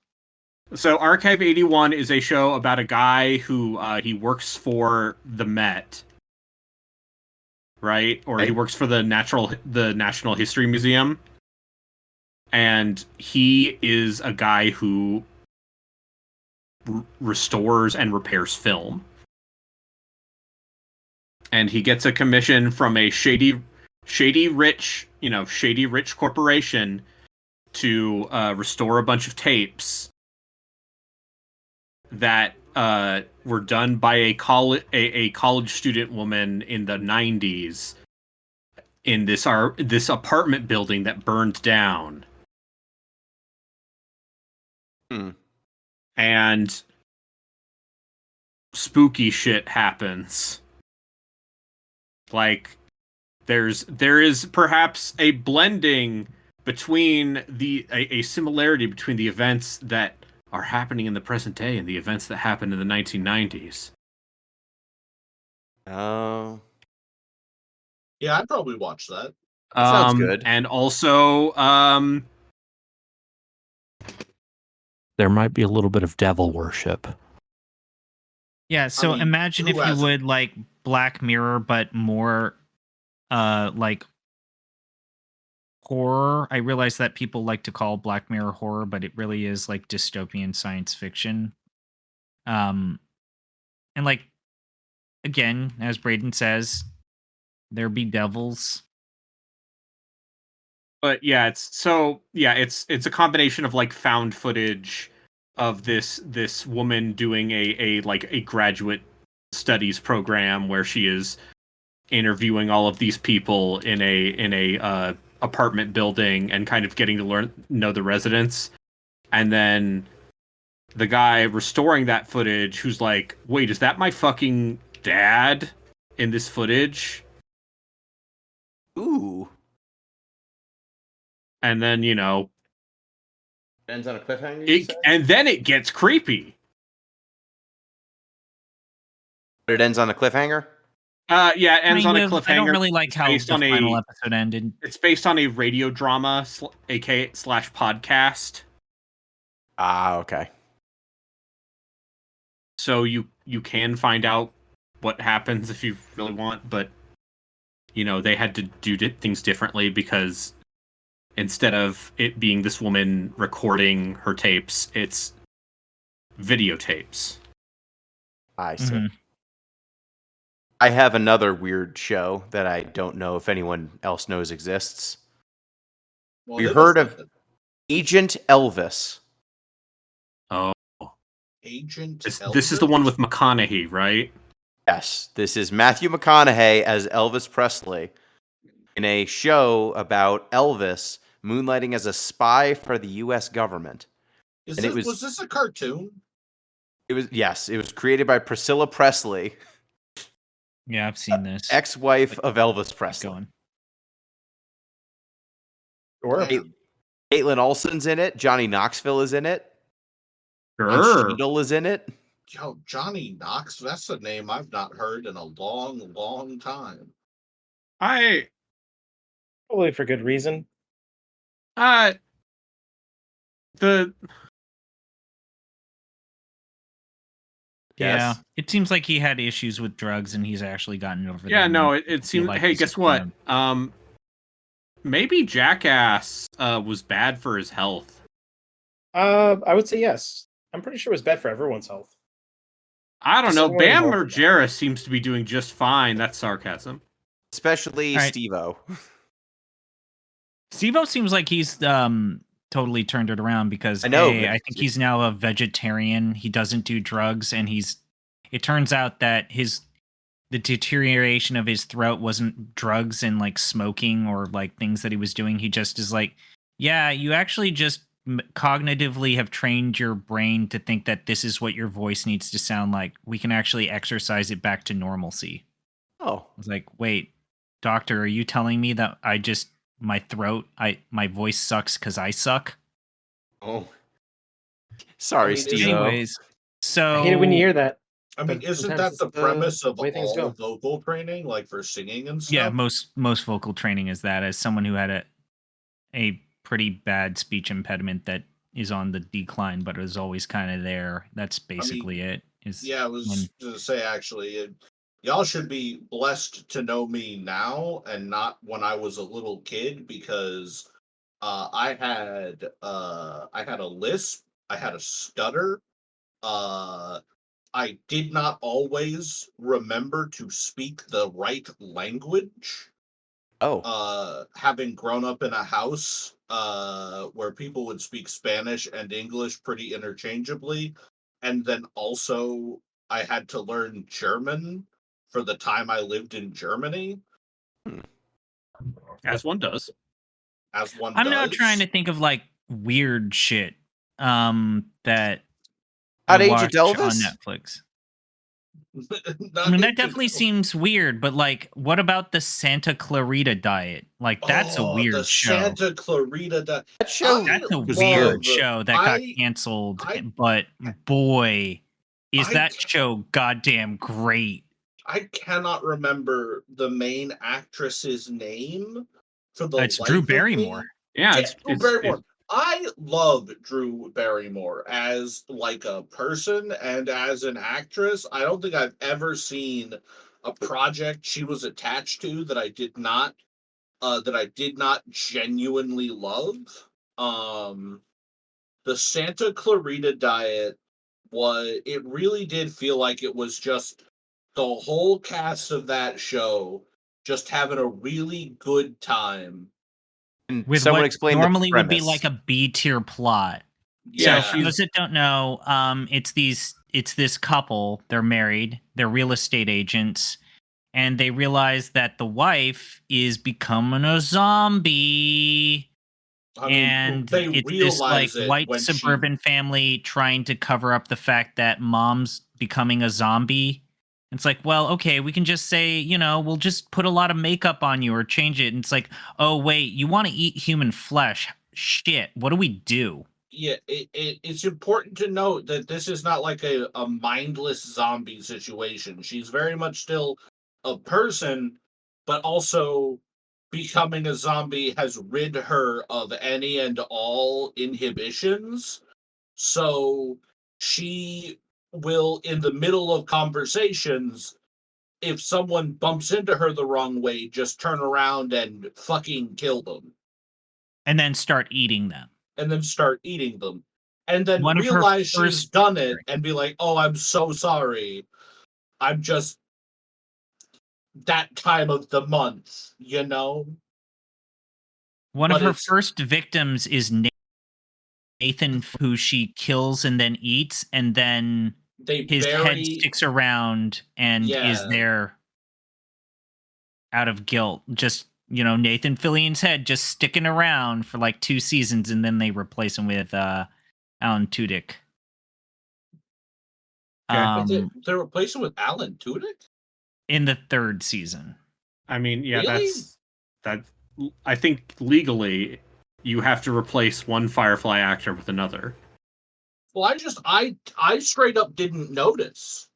[SPEAKER 2] So Archive 81 is a show about a guy who he works for the Met, right? Or he works for the National History Museum. And he is a guy who restores and repairs film. And he gets a commission from a shady rich corporation to restore a bunch of tapes that were done by a college student woman in the 90s in this apartment building that burned down. And spooky shit happens. Like there is perhaps a blending between a similarity between the events that are happening in the present day and the events that happened in the 1990s.
[SPEAKER 6] Oh.
[SPEAKER 3] Yeah, I'd probably watch that.
[SPEAKER 6] That sounds good.
[SPEAKER 2] And also,
[SPEAKER 7] there might be a little bit of devil worship.
[SPEAKER 5] Yeah, so imagine if you would like Black Mirror, but more like horror. I realize that people like to call Black Mirror horror, but it really is like dystopian science fiction. And like, again, as Braden says, there be devils.
[SPEAKER 2] But yeah, it's a combination of like found footage of this woman doing a graduate studies program where she is interviewing all of these people in a apartment building and kind of getting to know the residents, and then the guy restoring that footage who's like, wait, is that my fucking dad in this footage?
[SPEAKER 6] Ooh.
[SPEAKER 2] And then,
[SPEAKER 6] ends on a cliffhanger.
[SPEAKER 2] And then it gets creepy.
[SPEAKER 6] But it ends on a cliffhanger?
[SPEAKER 2] Yeah, it ends on a cliffhanger.
[SPEAKER 5] I don't really like how the final episode ended.
[SPEAKER 2] It's based on a radio drama, /podcast.
[SPEAKER 6] Ah, okay.
[SPEAKER 2] So you can find out what happens if you really want, but they had to do things differently because instead of it being this woman recording her tapes, it's videotapes.
[SPEAKER 6] I see. Mm-hmm. I have another weird show that I don't know if anyone else knows exists. Well, you heard of Agent Elvis?
[SPEAKER 2] Oh.
[SPEAKER 3] Agent
[SPEAKER 2] Elvis? This is the one with McConaughey, right?
[SPEAKER 6] Yes. This is Matthew McConaughey as Elvis Presley in a show about Elvis moonlighting as a spy for the U.S. government.
[SPEAKER 3] Was this a cartoon?
[SPEAKER 6] It was, yes. It was created by Priscilla Presley.
[SPEAKER 5] Yeah, I've seen this.
[SPEAKER 6] Ex-wife of Elvis Presley.
[SPEAKER 2] Sure.
[SPEAKER 6] Caitlin Olsen's in it. Johnny Knoxville is in it.
[SPEAKER 2] Sure.
[SPEAKER 6] Cheadle is in it.
[SPEAKER 3] Yo, Johnny Knox, that's a name I've not heard in a long, long time.
[SPEAKER 2] Probably
[SPEAKER 4] for good reason.
[SPEAKER 2] The
[SPEAKER 5] Yeah, it seems like he had issues with drugs, and he's actually gotten over them.
[SPEAKER 2] Yeah, no, it seems.
[SPEAKER 5] Like
[SPEAKER 2] hey, guess what? Maybe Jackass was bad for his health.
[SPEAKER 4] I would say yes. I'm pretty sure it was bad for everyone's health.
[SPEAKER 2] I don't know. Bam Margera seems to be doing just fine. That's sarcasm.
[SPEAKER 6] Especially Steve-O.
[SPEAKER 5] Steve-O seems like he's totally turned it around because I think he's now a vegetarian. He doesn't do drugs, and it turns out that the deterioration of his throat wasn't drugs and like smoking or like things that he was doing. He just is like, yeah, you actually just cognitively have trained your brain to think that this is what your voice needs to sound like. We can actually exercise it back to normalcy.
[SPEAKER 6] Oh.
[SPEAKER 5] I was like, wait, doctor, are you telling me that my voice sucks because I suck?
[SPEAKER 3] Oh.
[SPEAKER 6] Sorry, Steve.
[SPEAKER 5] Anyways, so
[SPEAKER 4] I hate it when you hear that.
[SPEAKER 3] I mean, isn't that the premise of all vocal training, like for singing and stuff?
[SPEAKER 5] Yeah, most vocal training is that. As someone who had a pretty bad speech impediment that is on the decline, but is always kind of there. That's basically it.
[SPEAKER 3] I was to say, actually, y'all should be blessed to know me now and not when I was a little kid, because I had a lisp, I had a stutter, I did not always remember to speak the right language. Having grown up in a house where people would speak Spanish and English pretty interchangeably, and then also I had to learn German for the time I lived in Germany.
[SPEAKER 2] As one does.
[SPEAKER 5] I'm now trying to think of like weird shit that
[SPEAKER 6] How'd
[SPEAKER 5] I
[SPEAKER 6] Age of
[SPEAKER 5] watched
[SPEAKER 6] Elvis?
[SPEAKER 5] on Netflix. I mean, that definitely seems weird, but like, what about the Santa Clarita Diet? Like, that's a weird show.
[SPEAKER 3] Santa Clarita Diet.
[SPEAKER 6] That's a
[SPEAKER 5] weird show that got canceled, but boy, is that show goddamn great.
[SPEAKER 3] I cannot remember the main actress's name for the
[SPEAKER 5] It's Drew Barrymore.
[SPEAKER 2] Yeah,
[SPEAKER 3] it's Drew Barrymore. I love Drew Barrymore as like a person and as an actress. I don't think I've ever seen a project she was attached to that I did not genuinely love. The Santa Clarita Diet it really did feel like it was just the whole cast of that show just having a really good time.
[SPEAKER 5] With someone explain normally would be like a B tier plot.
[SPEAKER 3] Yeah.
[SPEAKER 5] So for those that don't know, it's this couple. They're married. They're real estate agents, and they realize that the wife is becoming a zombie. And it's this like white suburban family trying to cover up the fact that mom's becoming a zombie. It's like, well, okay, we can just say, we'll just put a lot of makeup on you or change it. And it's like, oh, wait, you want to eat human flesh? Shit, what do we do?
[SPEAKER 3] Yeah, it's important to note that this is not like a mindless zombie situation. She's very much still a person, but also becoming a zombie has rid her of any and all inhibitions. So she will, in the middle of conversations, if someone bumps into her the wrong way, just turn around and fucking kill them.
[SPEAKER 5] And then start eating them. And
[SPEAKER 3] then realize she's done it and be like, oh, I'm so sorry. I'm just that time of the month,
[SPEAKER 5] One of her first victims is Nathan, who she kills and then eats, and then his head sticks around and is there out of guilt. Just, Nathan Fillion's head just sticking around for like 2 seasons, and then they replace him with Alan Tudyk.
[SPEAKER 3] They replace him with Alan Tudyk?
[SPEAKER 5] In the 3rd season.
[SPEAKER 2] I mean, yeah,
[SPEAKER 3] really?
[SPEAKER 2] that's I think legally you have to replace one Firefly actor with another.
[SPEAKER 3] Well, I straight up didn't notice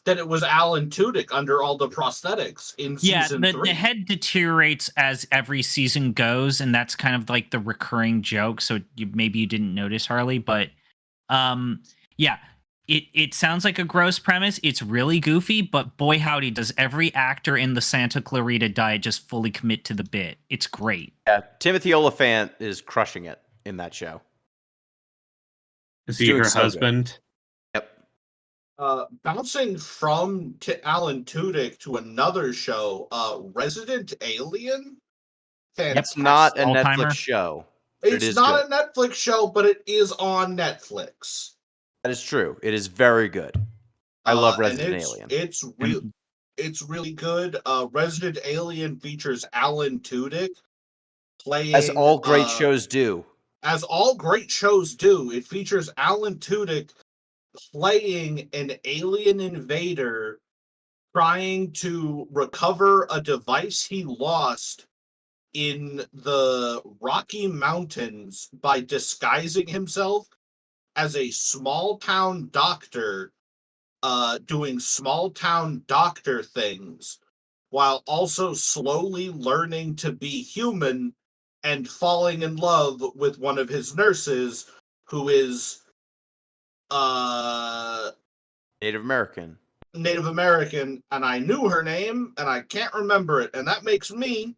[SPEAKER 3] that it was Alan Tudyk under all the prosthetics in season 3.
[SPEAKER 5] The head deteriorates as every season goes, and that's kind of like the recurring joke. So maybe you didn't notice, Harley, but yeah, it sounds like a gross premise. It's really goofy, but boy howdy, does every actor in the Santa Clarita Diet just fully commit to the bit. It's great.
[SPEAKER 6] Yeah, Timothy Olyphant is crushing it in that show.
[SPEAKER 2] Is he her husband?
[SPEAKER 6] Yep.
[SPEAKER 3] Bouncing from Alan Tudyk to another show, Resident Alien.
[SPEAKER 6] Fantastic. It's not a Netflix show.
[SPEAKER 3] It's not a Netflix show, but it is on Netflix.
[SPEAKER 6] That is true. It is very good. I love Resident Alien.
[SPEAKER 3] It's really good. Resident Alien features Alan Tudyk playing,
[SPEAKER 6] as all great shows do.
[SPEAKER 3] As all great shows do, it features Alan Tudyk playing an alien invader trying to recover a device he lost in the Rocky Mountains by disguising himself as a small town doctor, doing small town doctor things, while also slowly learning to be human and falling in love with one of his nurses, who is
[SPEAKER 6] Native American,
[SPEAKER 3] and I knew her name, and I can't remember it, and that makes me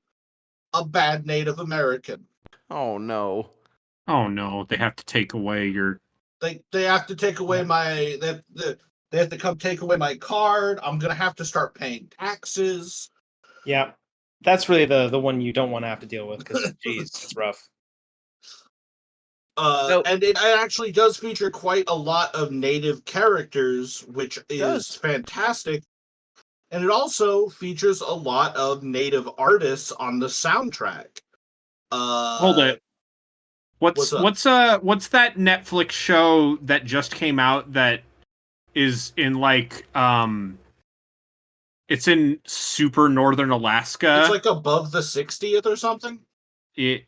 [SPEAKER 3] a bad Native American.
[SPEAKER 6] Oh no!
[SPEAKER 2] Oh no! They have to take away your.
[SPEAKER 3] They have to take away my. They have to come take away my card. I'm gonna have to start paying taxes.
[SPEAKER 4] Yeah, that's really the one you don't want to have to deal with, because geez, it's rough.
[SPEAKER 3] And it actually does feature quite a lot of native characters, which is fantastic. And it also features a lot of native artists on the soundtrack.
[SPEAKER 2] Hold it. What's that Netflix show that just came out that is in like it's in super northern Alaska?
[SPEAKER 3] It's like above the 60th or something.
[SPEAKER 2] It's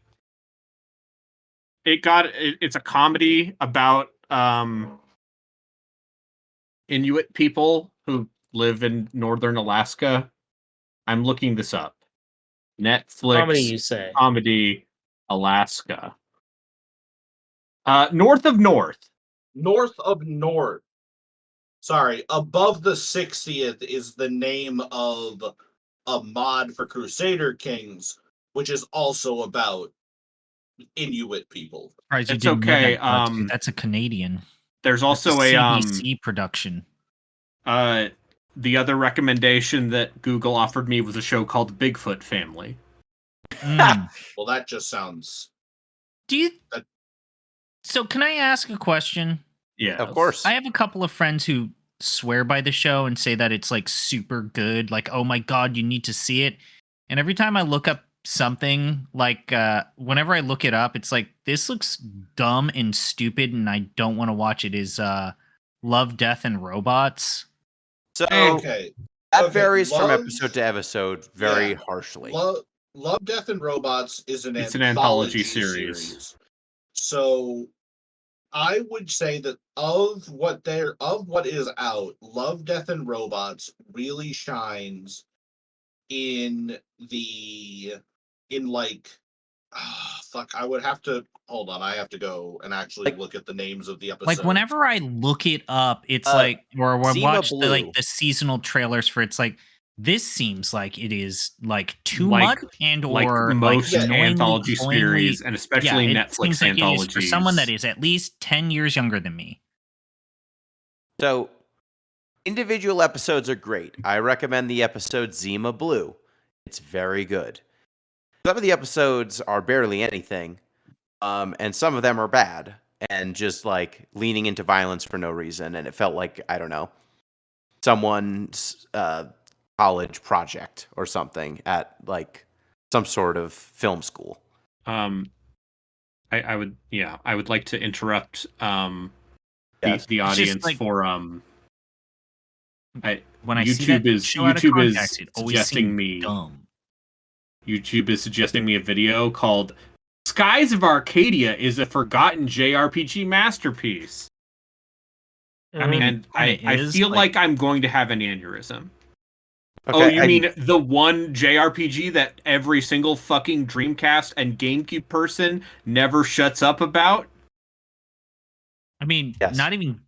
[SPEAKER 2] a comedy about Inuit people who live in northern Alaska. I'm looking this up. Netflix
[SPEAKER 4] comedy, you say?
[SPEAKER 2] Comedy, Alaska. North of North.
[SPEAKER 3] North of North. Sorry, Above the 60th is the name of a mod for Crusader Kings, which is also about Inuit people.
[SPEAKER 2] It's okay.
[SPEAKER 5] That's a Canadian.
[SPEAKER 2] There's also a
[SPEAKER 5] CBC production.
[SPEAKER 2] The other recommendation that Google offered me was a show called Bigfoot Family.
[SPEAKER 3] Well, that just sounds.
[SPEAKER 5] So can I ask a question?
[SPEAKER 2] Yeah,
[SPEAKER 6] of course.
[SPEAKER 5] I have a couple of friends who swear by the show and say that it's like super good. Like, oh my God, you need to see it. And every time I look up something, like whenever I look it up, it's like, this looks dumb and stupid and I don't want to watch it, is Love, Death, and Robots.
[SPEAKER 6] So that varies from episode to episode very harshly.
[SPEAKER 3] Love, Death, and Robots is an
[SPEAKER 2] anthology series.
[SPEAKER 3] So I would say that of what is out, Love, Death, and Robots really shines in I would have to hold on. I have to go and actually look at the names of the episodes.
[SPEAKER 5] Like whenever I look it up, it's like, or watch the seasonal trailers for, it's like, this seems like it is like too much, and or
[SPEAKER 2] most anthology series, and especially Netflix anthologies,
[SPEAKER 5] for someone that is at least 10 years younger than me.
[SPEAKER 6] So individual episodes are great. I recommend the episode Zima Blue. It's very good. Some of the episodes are barely anything, and some of them are bad and just like leaning into violence for no reason. And it felt like, I don't know, someone's college project or something at like some sort of film school.
[SPEAKER 2] I would like to interrupt the audience for YouTube is suggesting me a video called Skies of Arcadia is a forgotten JRPG masterpiece.
[SPEAKER 5] I mean,
[SPEAKER 2] and I feel like I'm going to have an aneurysm.
[SPEAKER 6] Okay,
[SPEAKER 2] Oh, you mean the one JRPG that every single fucking Dreamcast and GameCube person never shuts up about?
[SPEAKER 5] I mean,
[SPEAKER 6] Yes.
[SPEAKER 5] not even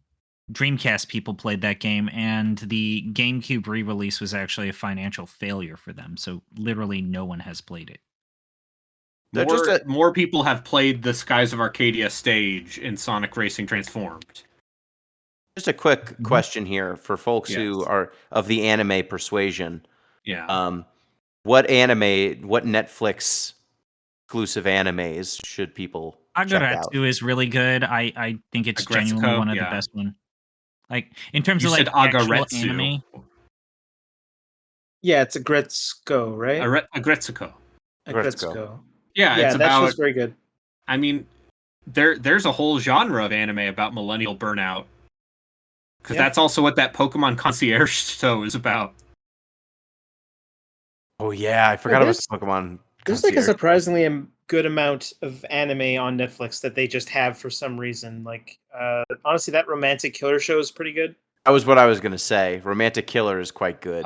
[SPEAKER 5] Dreamcast people played that game, and the GameCube re-release was actually a financial failure for them. So literally, no one has played it.
[SPEAKER 2] More people have played the Skies of Arcadia stage in Sonic Racing Transformed.
[SPEAKER 6] Just a quick question here for folks who are of the anime persuasion.
[SPEAKER 2] Yeah.
[SPEAKER 6] What Netflix exclusive animes should people check out?
[SPEAKER 5] Jatzu is really good. I think it's genuinely one of the best ones. Like in terms of like actual anime.
[SPEAKER 4] Yeah, it's Agretsuko, right?
[SPEAKER 2] Agretsuko.
[SPEAKER 4] Yeah,
[SPEAKER 2] it's
[SPEAKER 4] that
[SPEAKER 2] about.
[SPEAKER 4] show's very good.
[SPEAKER 2] I mean, there's a whole genre of anime about millennial burnout. Because that's also what that Pokemon Concierge show is about.
[SPEAKER 6] Oh yeah, I forgot about the Pokemon.
[SPEAKER 4] There's like a surprisingly good amount of anime on Netflix that they just have for some reason. Like, honestly, that Romantic Killer show is pretty good.
[SPEAKER 6] That was what I was gonna say. Romantic Killer is quite good.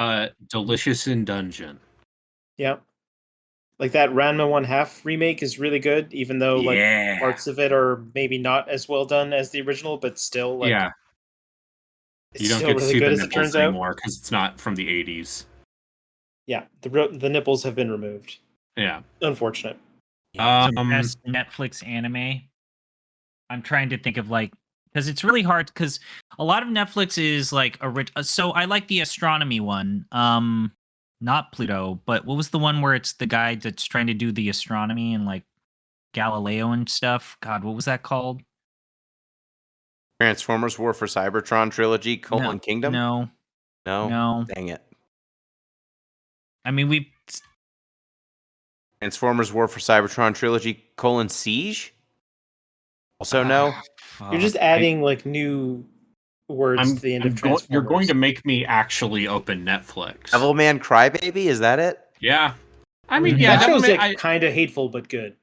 [SPEAKER 2] Delicious in Dungeon.
[SPEAKER 4] Yeah. Like that Ranma 1/2 remake is really good, even though like parts of it are maybe not as well done as the original, but still like
[SPEAKER 2] you don't get to see the nipples anymore because it's not from the 80s.
[SPEAKER 4] Yeah, the nipples have been removed.
[SPEAKER 2] Yeah,
[SPEAKER 4] unfortunate.
[SPEAKER 5] So best Netflix anime. I'm trying to think of like because it's really hard because a lot of Netflix is like so I like the astronomy one. Not Pluto, but what was the one where it's the guy that's trying to do the astronomy and like Galileo and stuff? God, what was that called?
[SPEAKER 6] Transformers War for Cybertron trilogy: Kingdom?
[SPEAKER 5] No.
[SPEAKER 6] Dang it.
[SPEAKER 5] I mean,
[SPEAKER 6] Transformers War for Cybertron trilogy: Siege? Also no?
[SPEAKER 4] You're just adding like new words to the end of Transformers.
[SPEAKER 2] You're going to make me actually open Netflix.
[SPEAKER 6] Devilman Crybaby? Is that it?
[SPEAKER 2] Yeah. I mean,
[SPEAKER 4] that show's like kind of hateful but good.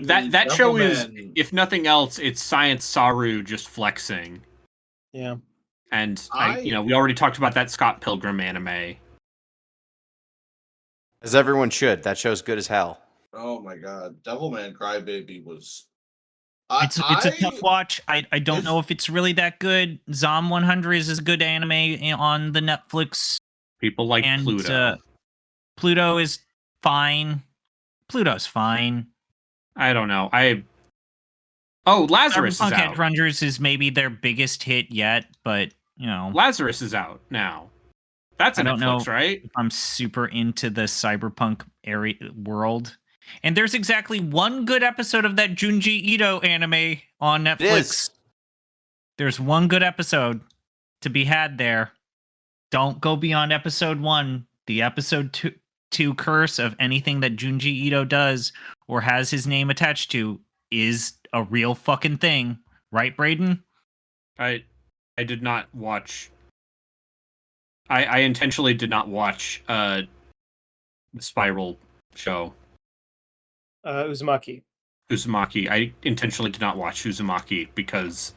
[SPEAKER 2] That show is, if nothing else, it's Science Saru just flexing.
[SPEAKER 4] Yeah.
[SPEAKER 2] And we already talked about that Scott Pilgrim anime.
[SPEAKER 6] As everyone should. That show's good as hell.
[SPEAKER 3] Oh my god, Devilman Crybaby was.
[SPEAKER 5] It's a tough watch. I don't know if it's really that good. Zom 100 is a good anime on the Netflix.
[SPEAKER 2] People like Pluto.
[SPEAKER 5] Pluto is fine. Pluto's fine.
[SPEAKER 2] I don't know. Lazarus is out.
[SPEAKER 5] Edgerunger's is maybe their biggest hit yet, but
[SPEAKER 2] Lazarus is out now. That's a Netflix, right?
[SPEAKER 5] I'm super into the cyberpunk area world. And there's exactly one good episode of that Junji Ito anime on Netflix. There's one good episode to be had there. Don't go beyond episode 1. The episode 2 curse of anything that Junji Ito does or has his name attached to is a real fucking thing. Right, Braden?
[SPEAKER 2] I did not watch... I intentionally did not watch the Spiral show.
[SPEAKER 4] Uzumaki.
[SPEAKER 2] I intentionally did not watch Uzumaki because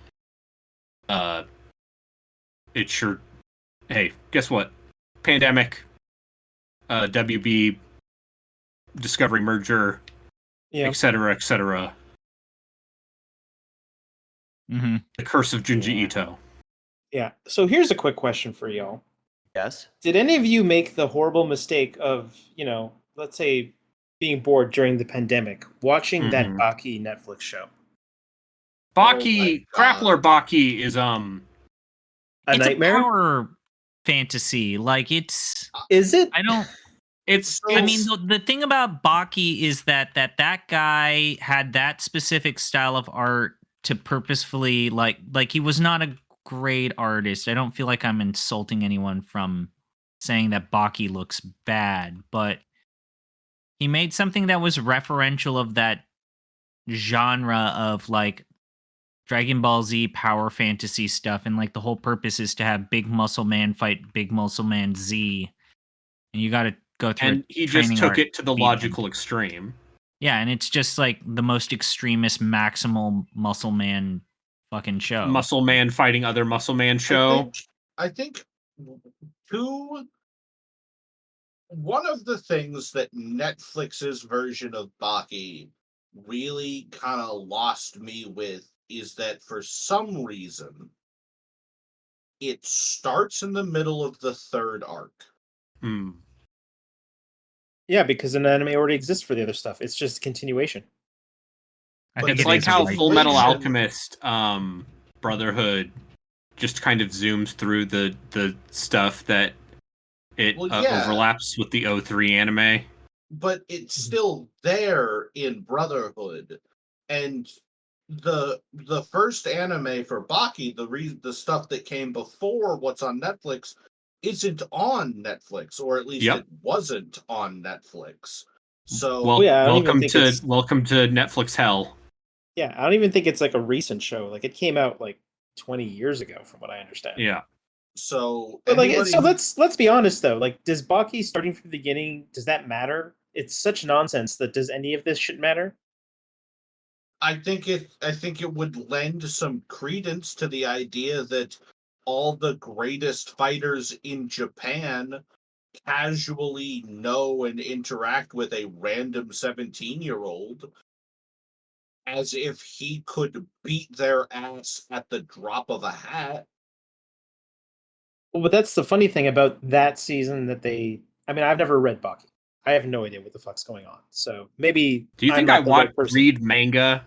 [SPEAKER 2] it sure... Hey, guess what? Pandemic, WB, Discovery merger, etc., etc.
[SPEAKER 5] Mm-hmm.
[SPEAKER 2] The curse of Junji Ito.
[SPEAKER 4] Yeah. So here's a quick question for y'all.
[SPEAKER 6] Yes?
[SPEAKER 4] Did any of you make the horrible mistake of, let's say, being bored during the pandemic, watching that Baki Netflix show?
[SPEAKER 2] Baki, Grappler Baki is
[SPEAKER 4] a nightmare?
[SPEAKER 5] A power fantasy. Like it's...
[SPEAKER 4] Is it?
[SPEAKER 5] I don't... I mean, the thing about Baki is that guy had that specific style of art to purposefully like he was not a great artist. I don't feel like I'm insulting anyone from saying that Baki looks bad, but he made something that was referential of that genre of like Dragon Ball Z power fantasy stuff, and like the whole purpose is to have big muscle man fight big muscle man Z, and you got to go through.
[SPEAKER 2] And he just took it to the logical extreme.
[SPEAKER 5] Yeah, and it's just like the most extremist maximal muscle man fucking show.
[SPEAKER 2] Muscle Man fighting other Muscle Man show.
[SPEAKER 3] I think one of the things that Netflix's version of Baki really kind of lost me with is that for some reason it starts in the middle of the third arc.
[SPEAKER 4] Yeah, because an anime already exists for the other stuff. It's just a continuation.
[SPEAKER 5] I think
[SPEAKER 2] It's like how Full Metal Alchemist Brotherhood just kind of zooms through the stuff that it overlaps with the 03 anime.
[SPEAKER 3] But it's still there in Brotherhood. And the first anime for Baki, the stuff that came before what's on Netflix, isn't on Netflix, or at least it wasn't on Netflix. So
[SPEAKER 2] welcome to Netflix hell.
[SPEAKER 4] Yeah, I don't even think it's like a recent show. Like it came out like 20 years ago, from what I understand.
[SPEAKER 2] Yeah.
[SPEAKER 3] So,
[SPEAKER 4] but let's be honest though. Like, does Baki starting from the beginning, does that matter? It's such nonsense that does any of this shit matter?
[SPEAKER 3] I think it would lend some credence to the idea that all the greatest fighters in Japan casually know and interact with a random 17-year-old as if he could beat their ass at the drop of a hat.
[SPEAKER 4] Well, but that's the funny thing about that season that I mean, I've never read Baki. I have no idea what the fuck's going on. So maybe.
[SPEAKER 2] Do you think I want to read manga?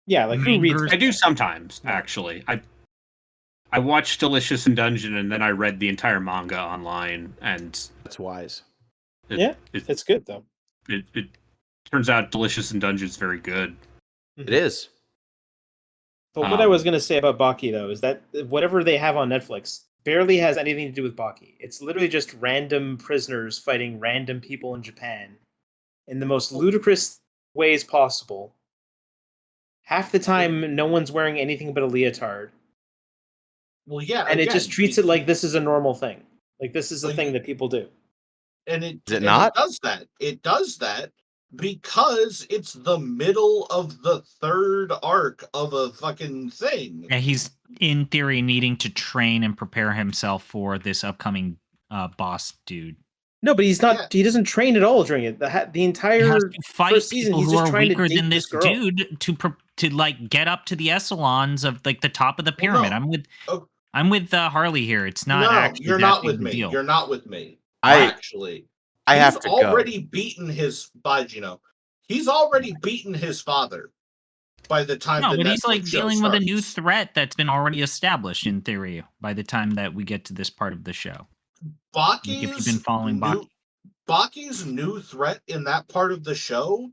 [SPEAKER 4] Yeah, like who reads?
[SPEAKER 2] I do sometimes, actually. I watched Delicious in Dungeon and then I read the entire manga online, and
[SPEAKER 6] that's wise.
[SPEAKER 4] It's good though.
[SPEAKER 2] It turns out Delicious in Dungeon is very good.
[SPEAKER 6] It is.
[SPEAKER 4] But what I was going to say about Baki though is that whatever they have on Netflix barely has anything to do with Baki. It's literally just random prisoners fighting random people in Japan in the most ludicrous ways possible. Half the time, no one's wearing anything but a leotard.
[SPEAKER 3] Well, yeah,
[SPEAKER 4] and it just treats it like this is a normal thing. Like this is a thing that people do.
[SPEAKER 3] And
[SPEAKER 6] it does
[SPEAKER 3] that. It does that because it's the middle of the third arc of a fucking thing.
[SPEAKER 5] Yeah, he's in theory needing to train and prepare himself for this upcoming boss dude.
[SPEAKER 4] No, but he's not. Yeah. He doesn't train at all during it. The entire
[SPEAKER 5] first
[SPEAKER 4] season,
[SPEAKER 5] people
[SPEAKER 4] he's
[SPEAKER 5] who
[SPEAKER 4] just
[SPEAKER 5] are
[SPEAKER 4] trying
[SPEAKER 5] weaker
[SPEAKER 4] to
[SPEAKER 5] than this dude to like get up to the echelons of like the top of the pyramid.
[SPEAKER 3] No.
[SPEAKER 5] I'm with Harley here. It's not.
[SPEAKER 3] No,
[SPEAKER 5] actually
[SPEAKER 3] you're
[SPEAKER 5] that
[SPEAKER 3] not
[SPEAKER 5] big
[SPEAKER 3] with
[SPEAKER 5] of a
[SPEAKER 3] me.
[SPEAKER 5] deal.
[SPEAKER 3] You're not with me.
[SPEAKER 6] I have to
[SPEAKER 3] already beaten his Bajino. He's already beaten his father by the time.
[SPEAKER 5] No, but he's like dealing with a new threat that's been already established in theory by the time that we get to this part of the show.
[SPEAKER 3] Baki's new threat in that part of the show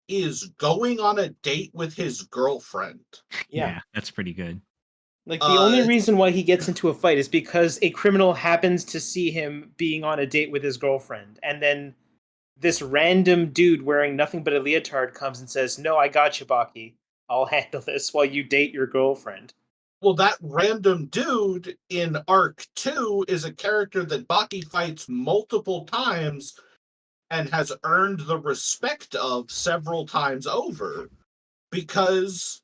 [SPEAKER 3] is going on a date with his girlfriend.
[SPEAKER 5] Yeah, that's pretty good.
[SPEAKER 4] Like the only reason why he gets into a fight is because a criminal happens to see him being on a date with his girlfriend, and then this random dude wearing nothing but a leotard comes and says, "No, I got you, Baki. I'll handle this while you date your girlfriend."
[SPEAKER 3] Well, that random dude in Arc 2 is a character that Baki fights multiple times and has earned the respect of several times over because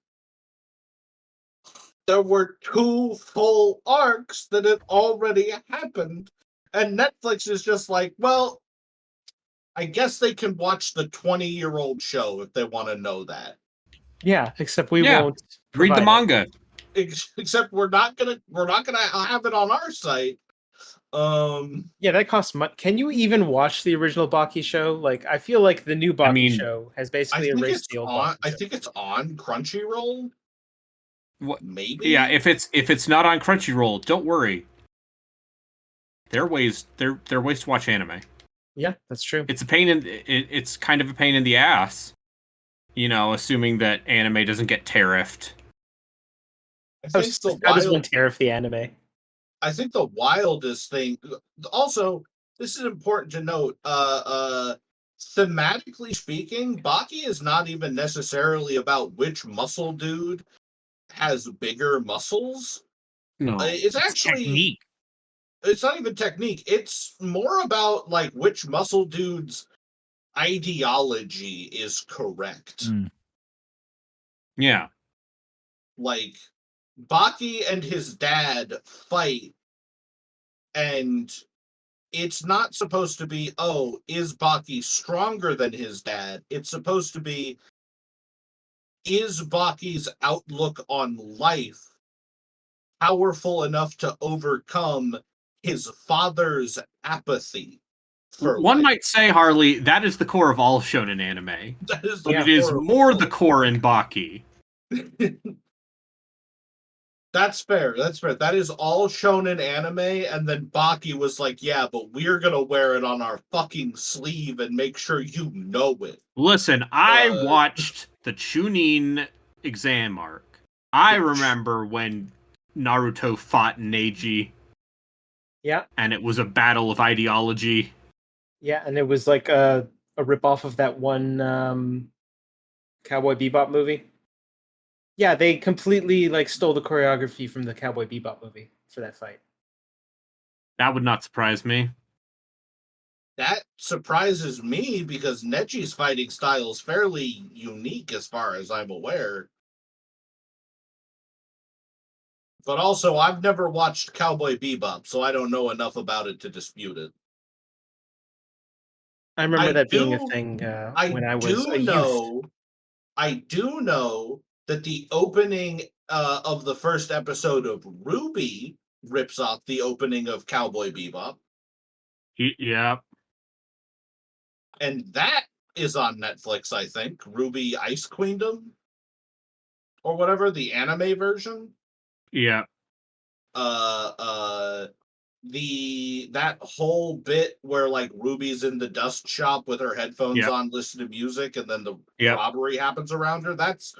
[SPEAKER 3] there were 2 full arcs that had already happened, and Netflix is just like, well, I guess they can watch the 20-year-old show if they want to know that.
[SPEAKER 4] Yeah, except we won't
[SPEAKER 2] read the manga.
[SPEAKER 3] Except we're not gonna have it on our site.
[SPEAKER 4] Yeah, that costs money. Can you even watch the original Baki show? Like, I feel like the new Baki show has basically erased the old Baki show.
[SPEAKER 3] I think it's on Crunchyroll.
[SPEAKER 2] What?
[SPEAKER 3] Maybe.
[SPEAKER 2] Yeah, if it's not on Crunchyroll, don't worry. There are ways to watch anime.
[SPEAKER 4] Yeah, that's true.
[SPEAKER 2] It's it's kind of a pain in the ass. You know, assuming that anime doesn't get tariffed.
[SPEAKER 4] How does one tariff the anime?
[SPEAKER 3] I think the wildest thing. Also, this is important to note. Thematically speaking, Baki is not even necessarily about which muscle dude has bigger muscles.
[SPEAKER 2] No,
[SPEAKER 3] it's actually
[SPEAKER 5] technique.
[SPEAKER 3] It's not even technique. It's more about like which muscle dude's ideology is correct.
[SPEAKER 2] Yeah.
[SPEAKER 3] like Baki and his dad fight, and it's not supposed to be, oh, is Baki stronger than his dad? It's supposed to be, is Baki's outlook on life powerful enough to overcome his father's apathy for
[SPEAKER 2] One
[SPEAKER 3] life?
[SPEAKER 2] might say, Harley, that is the core of all shonen anime.
[SPEAKER 3] That is
[SPEAKER 2] But it is more the core in Baki.
[SPEAKER 3] That's fair. That's fair. That is all shonen anime, and then Baki was like, yeah, but we're gonna wear it on our fucking sleeve and make sure you know it.
[SPEAKER 2] Listen, I watched the Chunin exam arc. I remember when Naruto fought Neji.
[SPEAKER 4] Yeah.
[SPEAKER 2] And it was a battle of ideology.
[SPEAKER 4] Yeah, and it was like a ripoff of that one Cowboy Bebop movie. Yeah, they completely like stole the choreography from the Cowboy Bebop movie for that fight.
[SPEAKER 2] That would not surprise me.
[SPEAKER 3] That surprises me because Neji's fighting style is fairly unique as far as I'm aware. But also, I've never watched Cowboy Bebop, so I don't know enough about it to dispute it.
[SPEAKER 4] I remember that being a thing when I was a youth.
[SPEAKER 3] I do know that the opening of the first episode of Ruby rips off the opening of Cowboy Bebop.
[SPEAKER 2] Yeah.
[SPEAKER 3] And that is on Netflix, I think. Ruby Ice Queendom? Or whatever, the anime version?
[SPEAKER 2] Yeah.
[SPEAKER 3] That whole bit where like Ruby's in the dust shop with her headphones on listening to music and then the robbery happens around her, that's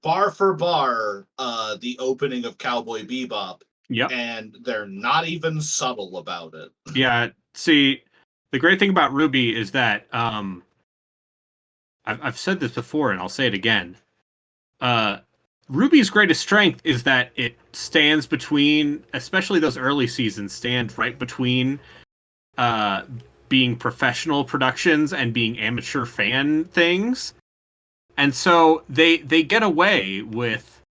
[SPEAKER 3] bar for bar the opening of Cowboy Bebop.
[SPEAKER 2] Yep.
[SPEAKER 3] And they're not even subtle about it.
[SPEAKER 2] Yeah, see, the great thing about Ruby is that I've said this before and I'll say it again. Ruby's greatest strength is that it stands between, especially those early seasons, stand right between being professional productions and being amateur fan things. And so they get away with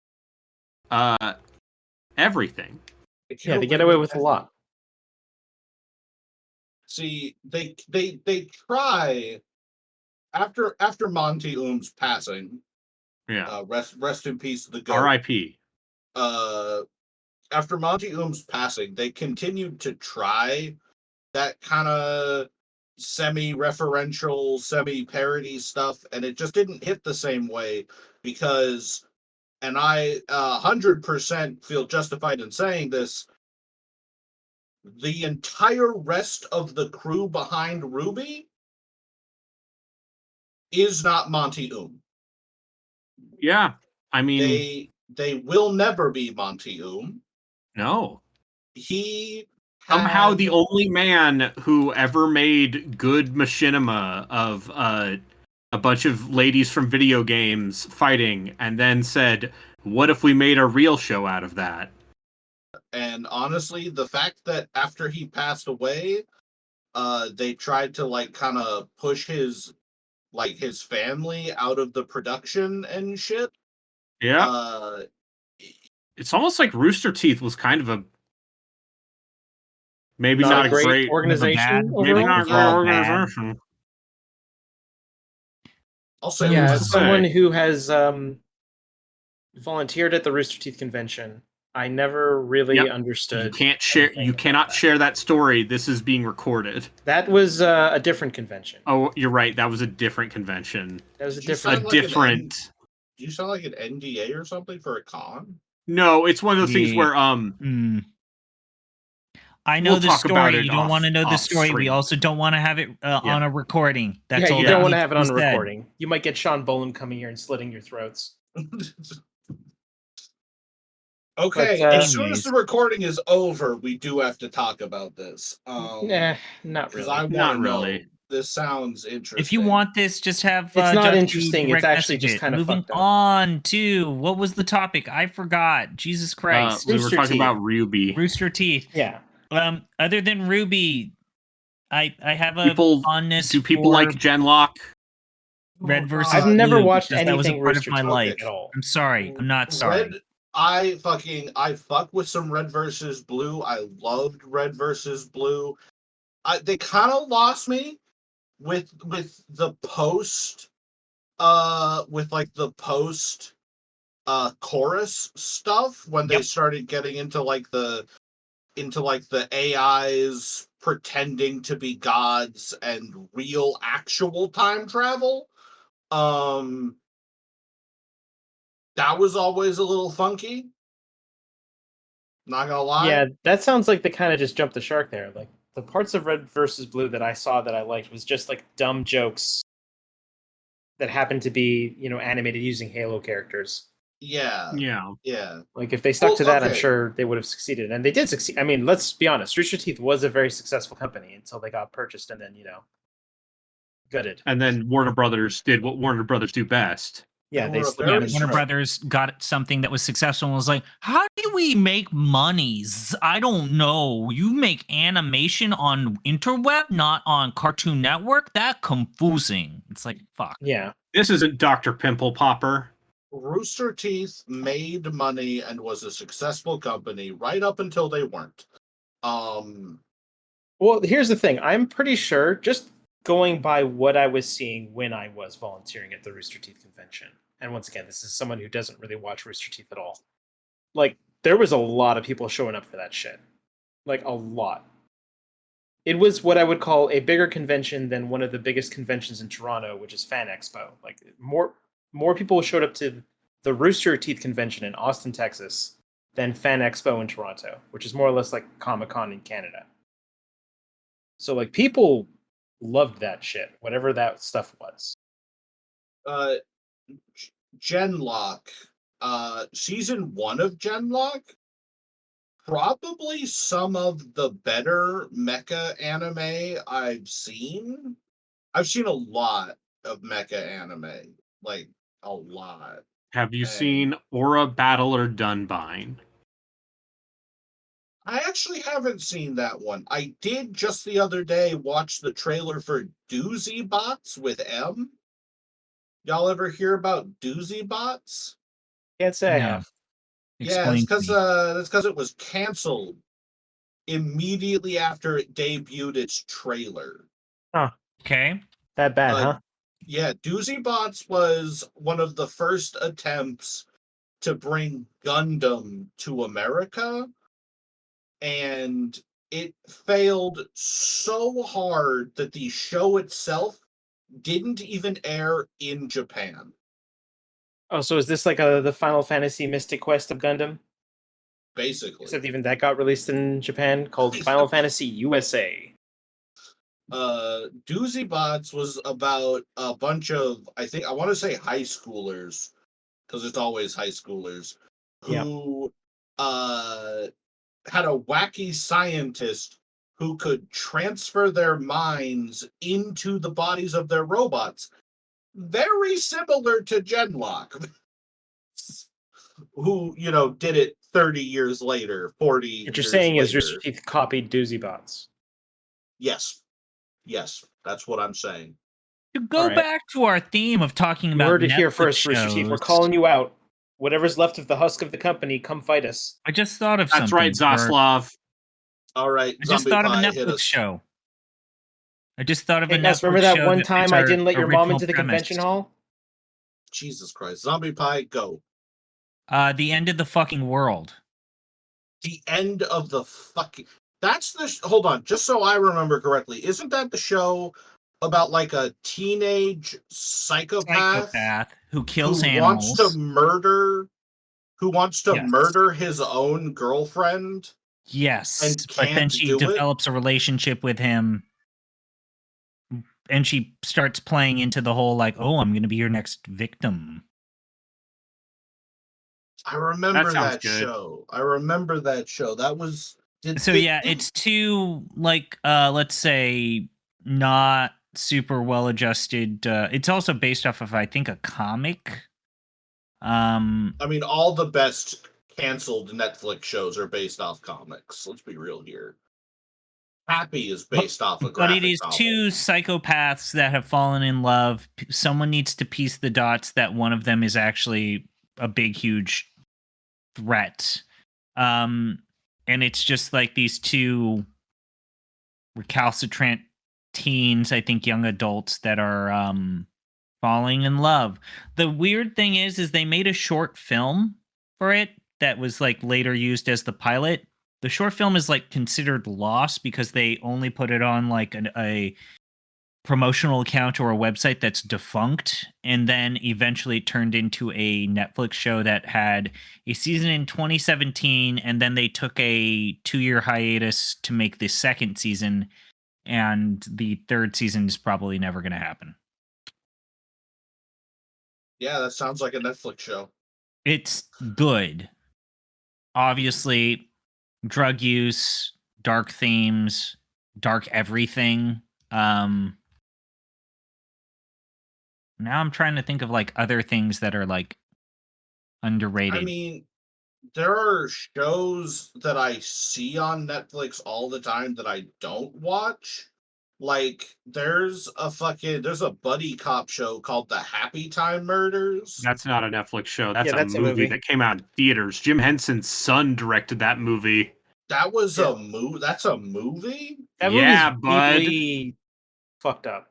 [SPEAKER 2] everything.
[SPEAKER 4] Yeah, they get away with a lot.
[SPEAKER 3] See, they try after Monty Oom's passing.
[SPEAKER 2] Yeah.
[SPEAKER 3] Rest in peace, the GOAT.
[SPEAKER 2] R.I.P.
[SPEAKER 3] After Monty Oom's passing, they continued to try that kind of semi-referential, semi-parody stuff, and it just didn't hit the same way because, and I 100% feel justified in saying this, the entire rest of the crew behind Ruby is not Monty Oom.
[SPEAKER 2] Yeah, I mean...
[SPEAKER 3] They will never be Monty Oom.
[SPEAKER 2] No.
[SPEAKER 3] He
[SPEAKER 2] somehow the only man who ever made good machinima of a bunch of ladies from video games fighting and then said, what if we made a real show out of that?
[SPEAKER 3] And honestly, the fact that after he passed away, they tried to like kind of push his family out of the production and shit.
[SPEAKER 2] Yeah. It's almost like Rooster Teeth was kind of a maybe not a great
[SPEAKER 4] organization.
[SPEAKER 2] Maybe not a great organization.
[SPEAKER 3] I'll say
[SPEAKER 4] as someone who has volunteered at the Rooster Teeth convention, I never really understood.
[SPEAKER 2] You can't share. You cannot share that story. This is being recorded.
[SPEAKER 4] That was a different convention.
[SPEAKER 2] Oh, you're right. That was a different convention.
[SPEAKER 4] That was
[SPEAKER 3] Do you sound like an NDA or something for a con?
[SPEAKER 2] No, it's one of those things where
[SPEAKER 5] I know the story. You don't want to know the story. We also don't want to have it on a recording. That's all.
[SPEAKER 4] You don't want to have it on a recording. You might get Sean Boland coming here and slitting your throats.
[SPEAKER 3] Okay, but, as soon as the recording is over, we do have to talk about this.
[SPEAKER 4] Nah, not really.
[SPEAKER 3] I want to know. This sounds interesting.
[SPEAKER 5] If you want this, just have.
[SPEAKER 4] It's not interesting. It's actually just kind of
[SPEAKER 5] moving
[SPEAKER 4] fucked up.
[SPEAKER 5] on to what was the topic? I forgot. Jesus Christ.
[SPEAKER 2] We were talking about Ruby.
[SPEAKER 5] Rooster Teeth.
[SPEAKER 4] Yeah.
[SPEAKER 5] Other than Ruby, I have a fondness.
[SPEAKER 2] Do people like Genlock?
[SPEAKER 5] Red versus
[SPEAKER 4] I've never
[SPEAKER 5] Blue,
[SPEAKER 4] watched
[SPEAKER 5] anything. That was a part
[SPEAKER 4] Rooster
[SPEAKER 5] of my
[SPEAKER 4] Teeth
[SPEAKER 5] life.
[SPEAKER 4] at all.
[SPEAKER 5] I'm sorry. I'm not sorry.
[SPEAKER 3] I fuck with some Red versus Blue. I loved Red versus Blue. They kind of lost me with the post with like the post chorus stuff when they started getting into the AIs pretending to be gods and real actual time travel. That was always a little funky. Not gonna lie.
[SPEAKER 4] Yeah, that sounds like they kind of just jumped the shark there. Like the parts of Red versus Blue that I saw that I liked was just like dumb jokes that happened to be, animated using Halo characters.
[SPEAKER 3] Yeah.
[SPEAKER 4] Like if they stuck to that, I'm sure they would have succeeded, and they did succeed. I mean, let's be honest. Rooster Teeth was a very successful company until they got purchased, and then gutted.
[SPEAKER 2] And then Warner Brothers did what Warner Brothers do best.
[SPEAKER 4] Yeah,
[SPEAKER 5] Warner Brothers got something that was successful and was like, how do we make monies? I don't know. You make animation on interweb, not on Cartoon Network? That confusing. It's like, fuck.
[SPEAKER 4] Yeah.
[SPEAKER 2] This isn't Dr. Pimple Popper.
[SPEAKER 3] Rooster Teeth made money and was a successful company right up until they weren't.
[SPEAKER 4] Well, here's the thing. I'm pretty sure, just going by what I was seeing when I was volunteering at the Rooster Teeth convention, and once again, this is someone who doesn't really watch Rooster Teeth at all. Like, there was a lot of people showing up for that shit. Like, a lot. It was what I would call a bigger convention than one of the biggest conventions in Toronto, which is Fan Expo. Like, more people showed up to the Rooster Teeth convention in Austin, Texas, than Fan Expo in Toronto, which is more or less like Comic-Con in Canada. So, like, people loved that shit, whatever that stuff was.
[SPEAKER 3] Genlock, season 1 of Genlock, probably some of the better mecha anime I've seen. I've seen a lot of mecha anime, like a lot.
[SPEAKER 2] Have you seen Aura Battle or Dunbine?
[SPEAKER 3] I actually haven't seen that one. I did just the other day watch the trailer for Doozy Bots with M. Y'all ever hear about Doozy Bots?
[SPEAKER 4] Can't say I have.
[SPEAKER 3] Yeah, it's because it was canceled immediately after it debuted its trailer.
[SPEAKER 4] Huh.
[SPEAKER 5] Okay.
[SPEAKER 4] That bad, huh?
[SPEAKER 3] Yeah, Doozy Bots was one of the first attempts to bring Gundam to America, and it failed so hard that the show itself didn't even air in Japan.
[SPEAKER 4] Oh, so is this like the Final Fantasy Mystic Quest of Gundam?
[SPEAKER 3] Basically.
[SPEAKER 4] Except even that got released in Japan, called Final Fantasy USA.
[SPEAKER 3] Doozy Bots was about a bunch of, I want to say high schoolers, because it's always high schoolers, who had a wacky scientist who could transfer their minds into the bodies of their robots. Very similar to Genlock, who, did it 30 years later, 40
[SPEAKER 4] What you're
[SPEAKER 3] years
[SPEAKER 4] saying
[SPEAKER 3] later.
[SPEAKER 4] is Rooster Teeth copied Doozy Bots.
[SPEAKER 3] Yes, that's what I'm saying.
[SPEAKER 5] To go back to our theme of talking about
[SPEAKER 4] you heard it
[SPEAKER 5] Netflix
[SPEAKER 4] here first,
[SPEAKER 5] shows,
[SPEAKER 4] Rooster Teeth. We're calling you out. Whatever's left of the husk of the company, come fight us.
[SPEAKER 5] I just thought of
[SPEAKER 2] That's
[SPEAKER 5] something.
[SPEAKER 2] right, Zaslav.
[SPEAKER 3] All right,
[SPEAKER 5] I just thought of a Netflix show. I just thought of a Netflix show.
[SPEAKER 4] Remember that one time I didn't let your mom into the convention hall?
[SPEAKER 3] Jesus Christ. Zombie Pie, go.
[SPEAKER 5] The End of the Fucking World.
[SPEAKER 3] The End of the Fucking... That's the... Hold on, just so I remember correctly. Isn't that the show about like a teenage psychopath
[SPEAKER 5] who kills animals?
[SPEAKER 3] Who wants to murder his own girlfriend?
[SPEAKER 5] Yes, but then she develops a relationship with him, and she starts playing into the whole like, "Oh, I'm going to be your next victim."
[SPEAKER 3] I remember that show. That was
[SPEAKER 5] it's two like let's say not super well adjusted. It's also based off of I think a comic.
[SPEAKER 3] I mean, all the best canceled Netflix shows are based off comics. Let's be real here. Happy is based off a graphic
[SPEAKER 5] But it is
[SPEAKER 3] novel.
[SPEAKER 5] two psychopaths that have fallen in love. Someone needs to piece the dots that one of them is actually a big, huge threat. And it's just like these two recalcitrant teens, I think young adults that are falling in love. The weird thing is they made a short film for it that was like later used as the pilot. The short film is like considered lost because they only put it on like a promotional account or a website that's defunct, and then eventually it turned into a Netflix show that had a season in 2017, and then they took a 2-year hiatus to make the second season, and the third season is probably never going to happen.
[SPEAKER 3] Yeah, that sounds like a Netflix show.
[SPEAKER 5] It's good. Obviously, drug use, dark themes, dark everything. Now I'm trying to think of like other things that are like underrated.
[SPEAKER 3] I mean, there are shows that I see on Netflix all the time that I don't watch. Like, there's a buddy cop show called The Happy Time Murders.
[SPEAKER 2] That's not a Netflix show. That's,
[SPEAKER 4] that's
[SPEAKER 2] a movie that came out in theaters. Jim Henson's son directed that movie.
[SPEAKER 3] That was a movie? That's a movie?
[SPEAKER 4] That
[SPEAKER 2] yeah,
[SPEAKER 4] movie's
[SPEAKER 2] bud.
[SPEAKER 4] deeply fucked up.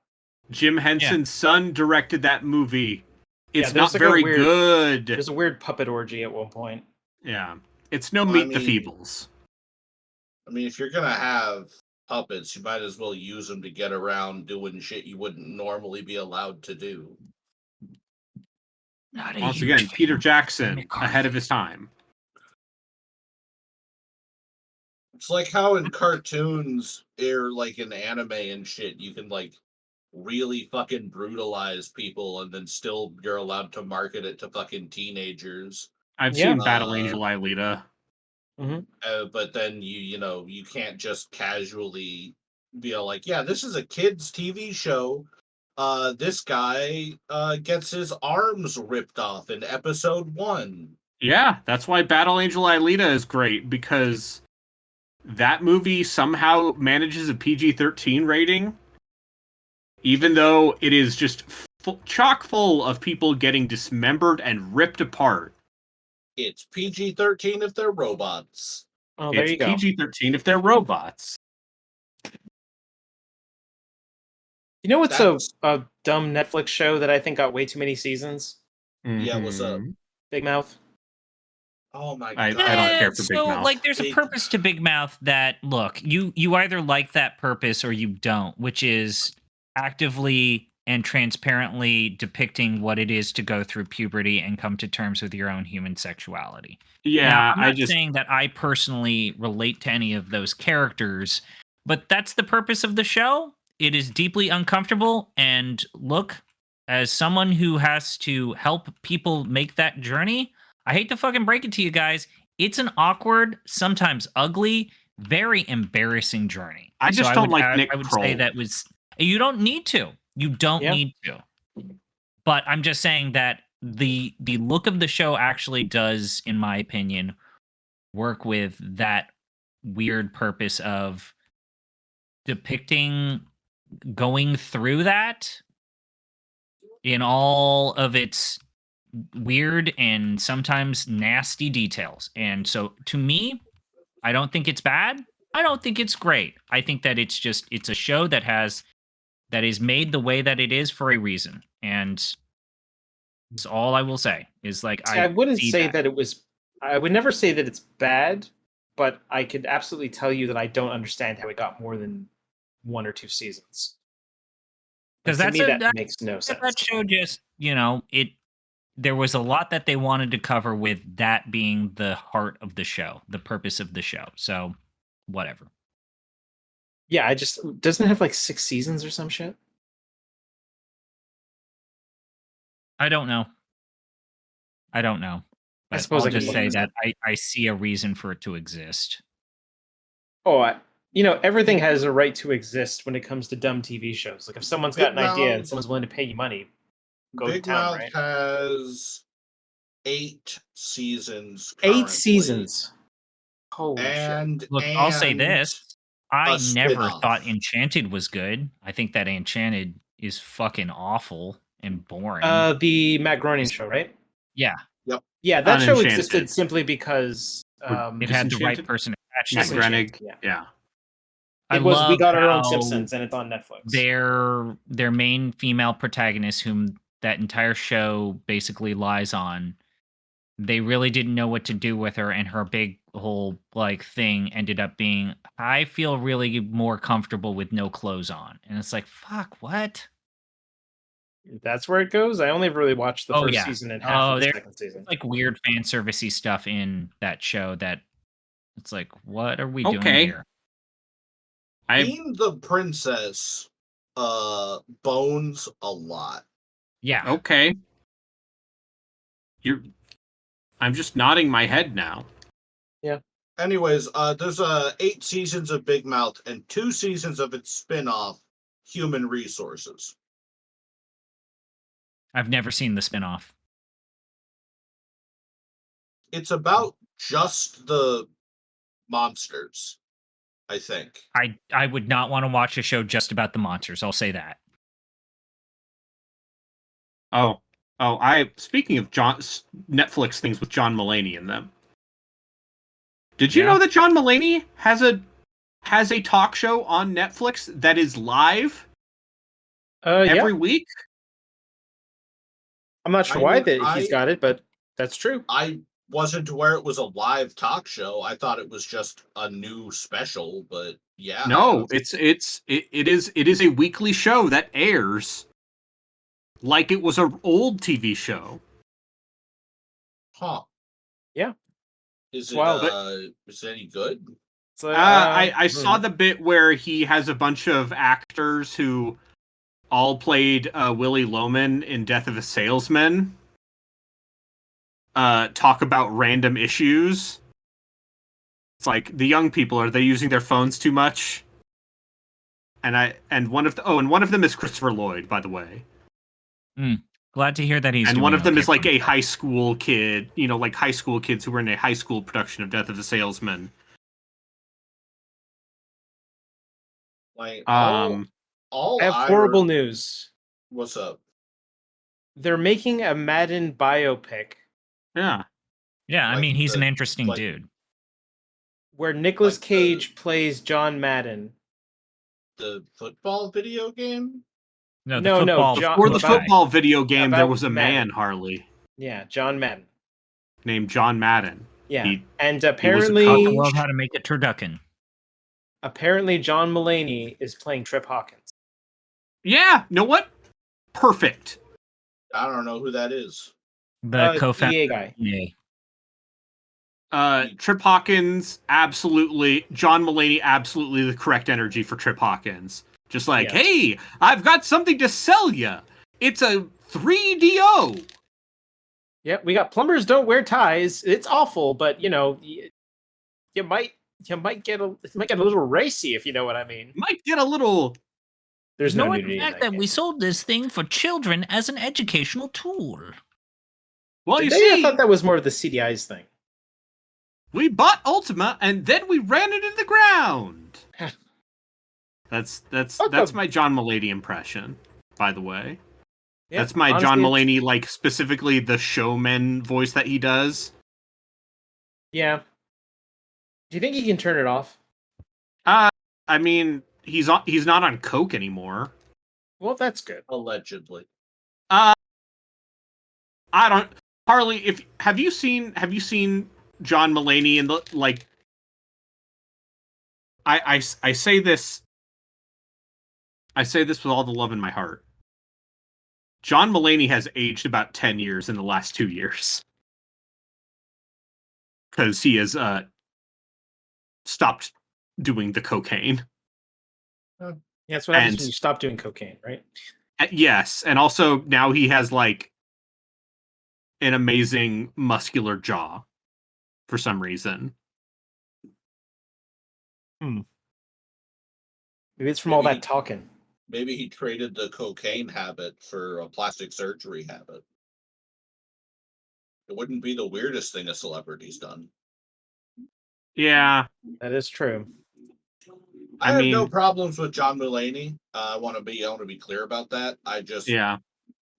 [SPEAKER 2] Jim Henson's son directed that movie. It's not like very good.
[SPEAKER 4] There's a weird puppet orgy at one point.
[SPEAKER 2] Yeah. It's no Meet the Feebles.
[SPEAKER 3] I mean, if you're going to have puppets, you might as well use them to get around doing shit you wouldn't normally be allowed to do.
[SPEAKER 2] Once again, Peter Jackson, ahead of his time.
[SPEAKER 3] It's like how in cartoons or like in anime and shit, you can like really fucking brutalize people and then still you're allowed to market it to fucking teenagers.
[SPEAKER 2] I've seen Battle Angel Alita.
[SPEAKER 3] But then you can't just casually be like, yeah, this is a kid's TV show. This guy gets his arms ripped off in episode 1.
[SPEAKER 2] Yeah, that's why Battle Angel Alita is great, because that movie somehow manages a PG-13 rating, even though it is just chock full of people getting dismembered and ripped apart.
[SPEAKER 3] It's PG-13 if they're robots.
[SPEAKER 4] Oh, there you go.
[SPEAKER 2] It's PG-13 if they're robots.
[SPEAKER 4] You know what's a dumb Netflix show that I think got way too many seasons?
[SPEAKER 3] Yeah, what's up?
[SPEAKER 4] Big Mouth.
[SPEAKER 3] Oh my god.
[SPEAKER 2] I don't care for Big Mouth.
[SPEAKER 5] So, like, there's a purpose to Big Mouth that, look, you either like that purpose or you don't, which is actively and transparently depicting what it is to go through puberty and come to terms with your own human sexuality.
[SPEAKER 2] Yeah,
[SPEAKER 5] now, I'm not saying that I personally relate to any of those characters, but that's the purpose of the show. It is deeply uncomfortable, and look, as someone who has to help people make that journey, I hate to fucking break it to you guys, it's an awkward, sometimes ugly, very embarrassing journey.
[SPEAKER 2] I just don't like Nick
[SPEAKER 5] I would
[SPEAKER 2] Kroll.
[SPEAKER 5] say that was... You don't need to. You don't need to. But I'm just saying that the look of the show actually does, in my opinion, work with that weird purpose of depicting going through that in all of its weird and sometimes nasty details. And so to me, I don't think it's bad. I don't think it's great. I think that it's a show that is made the way that it is for a reason. And that's all I will say is like,
[SPEAKER 4] I wouldn't say that it was, I would never say that it's bad, but I could absolutely tell you that I don't understand how it got more than 1 or 2 seasons.
[SPEAKER 5] Because
[SPEAKER 4] that makes no sense.
[SPEAKER 5] That show just, there was a lot that they wanted to cover with that being the heart of the show, the purpose of the show. So, whatever.
[SPEAKER 4] Yeah, doesn't it have like 6 seasons or some shit?
[SPEAKER 5] I don't know. But
[SPEAKER 4] I suppose
[SPEAKER 5] I'll just say that I see a reason for it to exist.
[SPEAKER 4] Oh, everything has a right to exist when it comes to dumb TV shows. Like if someone's got an idea and someone's willing to pay you money, go to town, right?
[SPEAKER 3] Big Mouth has 8 seasons currently.
[SPEAKER 4] 8 seasons. Holy shit.
[SPEAKER 5] Look, I'll say this. I never thought Enchanted was good. I think that Enchanted is fucking awful and boring.
[SPEAKER 4] The Matt Groening show, right?
[SPEAKER 5] Yeah.
[SPEAKER 3] Yep.
[SPEAKER 4] Yeah, that show
[SPEAKER 2] Unenchanted.
[SPEAKER 4] existed simply because
[SPEAKER 5] it had the right person attached
[SPEAKER 2] Matt
[SPEAKER 5] to it.
[SPEAKER 2] Groening.
[SPEAKER 4] Yeah.
[SPEAKER 2] Yeah.
[SPEAKER 4] It was We Got Our Own Simpsons, and it's on Netflix.
[SPEAKER 5] Their main female protagonist, whom that entire show basically lies on, they really didn't know what to do with her, and her big whole like thing ended up being, I feel really more comfortable with no clothes on. And it's like, fuck, what?
[SPEAKER 4] That's where it goes. I only really watched the first season and half of the second season.
[SPEAKER 5] Like weird fan servicey stuff in that show that it's like, what are we doing here?
[SPEAKER 3] Being the princess bones a lot.
[SPEAKER 5] Yeah.
[SPEAKER 2] Okay. I'm just nodding my head now.
[SPEAKER 4] Yeah.
[SPEAKER 3] Anyways, there's 8 seasons of Big Mouth and 2 seasons of its spin-off, Human Resources.
[SPEAKER 5] I've never seen the spin-off.
[SPEAKER 3] It's about just the monsters, I think.
[SPEAKER 5] I would not want to watch a show just about the monsters. I'll say that.
[SPEAKER 2] Speaking of Netflix things with John Mulaney in them. Did you know that John Mulaney has a talk show on Netflix that is live every week?
[SPEAKER 4] I'm not sure why he's got it, but that's true.
[SPEAKER 3] I wasn't aware it was a live talk show. I thought it was just a new special, but yeah.
[SPEAKER 2] No, it is a weekly show that airs like it was an old TV show.
[SPEAKER 3] Huh.
[SPEAKER 4] Yeah.
[SPEAKER 3] Is it any good?
[SPEAKER 2] I saw the bit where he has a bunch of actors who all played Willy Loman in Death of a Salesman talk about random issues. It's like, the young people, are they using their phones too much? And one of them is Christopher Lloyd, by the way.
[SPEAKER 5] Glad to hear that he's.
[SPEAKER 2] And one of them is like a high school kid, like high school kids who were in a high school production of Death of the Salesman.
[SPEAKER 3] Like,
[SPEAKER 4] I have horrible news.
[SPEAKER 3] What's up?
[SPEAKER 4] They're making a Madden biopic.
[SPEAKER 2] Yeah.
[SPEAKER 5] Yeah, I mean, he's an interesting dude.
[SPEAKER 4] Where Nicolas Cage plays John Madden.
[SPEAKER 3] The football video game?
[SPEAKER 5] No.
[SPEAKER 2] Before the football video game, there was a man, Harley.
[SPEAKER 4] Yeah, John Madden.
[SPEAKER 2] Named John Madden.
[SPEAKER 4] Yeah, and apparently...
[SPEAKER 5] Taught the world how to make a turducken.
[SPEAKER 4] Apparently, John Mulaney is playing Trip Hawkins.
[SPEAKER 2] Yeah, know what? Perfect.
[SPEAKER 3] I don't know who that is.
[SPEAKER 5] The co-founder
[SPEAKER 4] EA guy.
[SPEAKER 2] Trip Hawkins, absolutely. John Mulaney, absolutely the correct energy for Trip Hawkins. Just like, hey, I've got something to sell you. It's a 3DO.
[SPEAKER 4] Yeah, we got plumbers don't wear ties. It's awful, but you might get a little racy, if you know what I mean.
[SPEAKER 2] Might get a little.
[SPEAKER 4] There's no
[SPEAKER 5] nudity in fact that we sold this thing for children as an educational tool.
[SPEAKER 2] Well,
[SPEAKER 4] I thought that was more of the CDI's thing.
[SPEAKER 2] We bought Ultima and then we ran it in the ground. That's my John Mulaney impression, by the way. Yeah, that's my John Mulaney, like specifically the showman voice that he does.
[SPEAKER 4] Yeah. Do you think he can turn it off?
[SPEAKER 2] I mean, he's not on coke anymore.
[SPEAKER 4] Well, that's good.
[SPEAKER 3] Allegedly.
[SPEAKER 2] I don't. Harley, have you seen John Mulaney in the like? I say this. I say this with all the love in my heart. John Mulaney has aged about 10 years in the last 2 years. Because he has stopped doing the cocaine.
[SPEAKER 4] Yeah, that's what happens when you stop doing cocaine, right?
[SPEAKER 2] Yes, and also now he has like an amazing muscular jaw for some reason.
[SPEAKER 4] Maybe it's from all that talking.
[SPEAKER 3] Maybe he traded the cocaine habit for a plastic surgery habit. It wouldn't be the weirdest thing a celebrity's done.
[SPEAKER 2] Yeah.
[SPEAKER 4] That is true.
[SPEAKER 3] I have no problems with John Mulaney. I want to be clear about that. I just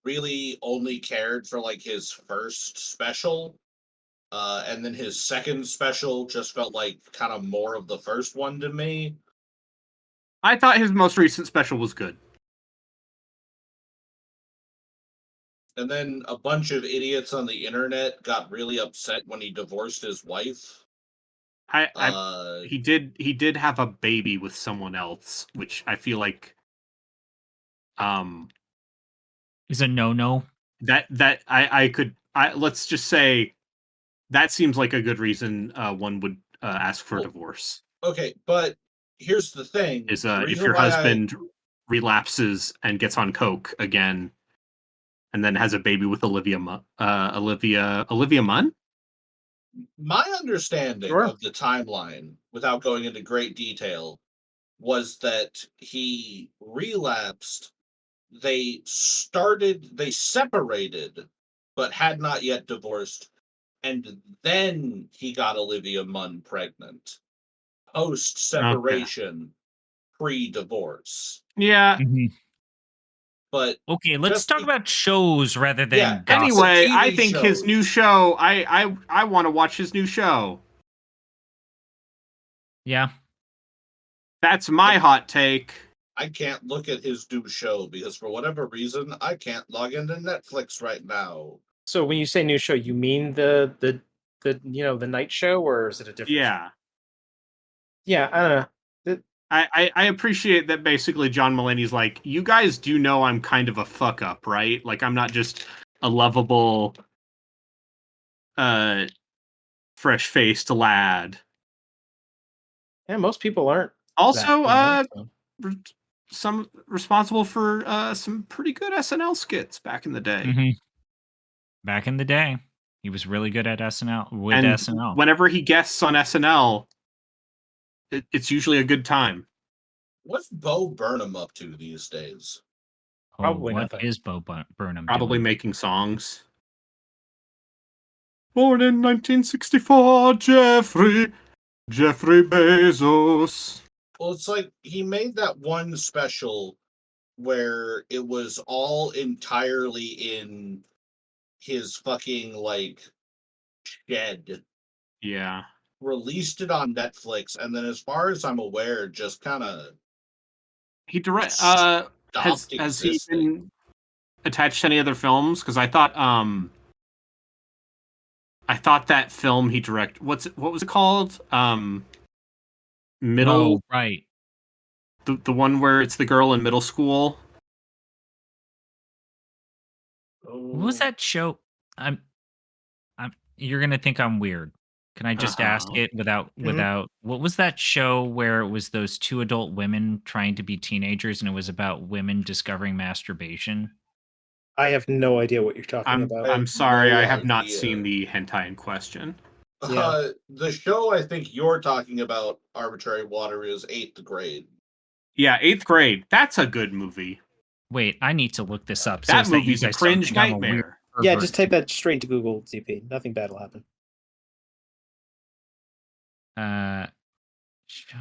[SPEAKER 3] really only cared for like his first special And then his second special just felt like kind of more of the first one to me.
[SPEAKER 2] I thought his most recent special was good.
[SPEAKER 3] And then a bunch of idiots on the internet got really upset when he divorced his wife.
[SPEAKER 2] He did have a baby with someone else, which I feel like
[SPEAKER 5] is a no-no.
[SPEAKER 2] Let's just say that seems like a good reason one would ask for a divorce.
[SPEAKER 3] Okay, but here's the thing:
[SPEAKER 2] is if your husband relapses and gets on coke again, and then has a baby with Olivia Munn.
[SPEAKER 3] My understanding of the timeline, without going into great detail, was that he relapsed. They separated, but had not yet divorced, and then he got Olivia Munn pregnant. Post separation, pre-divorce.
[SPEAKER 2] Yeah.
[SPEAKER 5] Mm-hmm.
[SPEAKER 3] But
[SPEAKER 5] okay, let's talk about shows rather than gossip.
[SPEAKER 2] Anyway, I think his new show. I want to watch his new show.
[SPEAKER 5] Yeah,
[SPEAKER 2] that's my hot take.
[SPEAKER 3] I can't look at his new show because for whatever reason I can't log into Netflix right now.
[SPEAKER 4] So when you say new show, you mean the the night show, or is it a different?
[SPEAKER 2] Yeah.
[SPEAKER 4] Show? Yeah, I don't know.
[SPEAKER 2] I appreciate that basically John Mulaney's like, you guys do know I'm kind of a fuck up, right? Like I'm not just a lovable fresh-faced lad.
[SPEAKER 4] Yeah, most people aren't.
[SPEAKER 2] Also, some responsible for some pretty good SNL skits back in the day.
[SPEAKER 5] Mm-hmm. Back in the day, he was really good at SNL SNL.
[SPEAKER 2] Whenever he guests on SNL, it's usually a good time.
[SPEAKER 3] What's Bo Burnham up to these days?
[SPEAKER 4] Probably
[SPEAKER 5] what
[SPEAKER 4] nothing.
[SPEAKER 5] is Bo Burnham
[SPEAKER 2] Probably
[SPEAKER 5] doing?
[SPEAKER 2] making songs. Born in 1964, Jeffrey Bezos.
[SPEAKER 3] Well, it's like he made that one special where it was all entirely in his fucking like shed.
[SPEAKER 2] Yeah.
[SPEAKER 3] Released it on Netflix, and then as far as I'm aware, just kind of
[SPEAKER 2] has he been attached to any other films? Because I thought that film he directed, what was it called? Middle.
[SPEAKER 5] Oh, right.
[SPEAKER 2] The one where it's the girl in middle school.
[SPEAKER 5] What was that show? You're gonna think I'm weird. Can I just ask it without what was that show where it was those two adult women trying to be teenagers and it was about women discovering masturbation?
[SPEAKER 4] I have no idea what you're talking about.
[SPEAKER 2] I'm sorry, I have not seen the hentai in question.
[SPEAKER 3] The show I think you're talking about, Arbitrary Water, is 8th Grade.
[SPEAKER 2] Yeah, 8th Grade. That's a good movie.
[SPEAKER 5] Wait, I need to look this up.
[SPEAKER 2] That movie's a cringe nightmare.
[SPEAKER 4] Yeah, just type that straight into Google, ZP. Nothing bad will happen.
[SPEAKER 5] Show.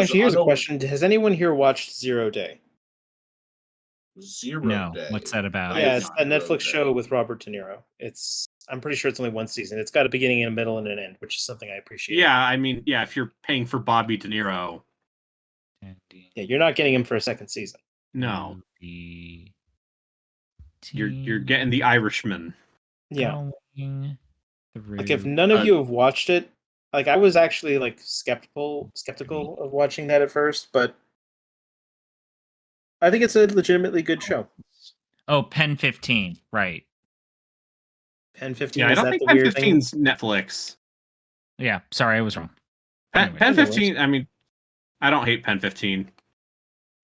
[SPEAKER 4] Actually, here's a question: has anyone here watched Zero Day?
[SPEAKER 5] No. What's that about?
[SPEAKER 4] Yeah, it's a Netflix show with Robert De Niro. I'm pretty sure it's only one season. It's got a beginning and a middle and an end, which is something I appreciate.
[SPEAKER 2] Yeah, I mean, yeah, if you're paying for Bobby De Niro.
[SPEAKER 4] Yeah, you're not getting him for a second season.
[SPEAKER 2] No. You're getting the Irishman.
[SPEAKER 4] Yeah. Like if none of you have watched it, like I was actually like skeptical of watching that at first, but I think it's a legitimately good show.
[SPEAKER 5] Oh, Pen 15, right?
[SPEAKER 4] Pen 15.
[SPEAKER 2] Yeah, I don't think Pen 15's Netflix.
[SPEAKER 5] Yeah, sorry, I was wrong.
[SPEAKER 2] Pen 15. I mean, I don't hate Pen 15.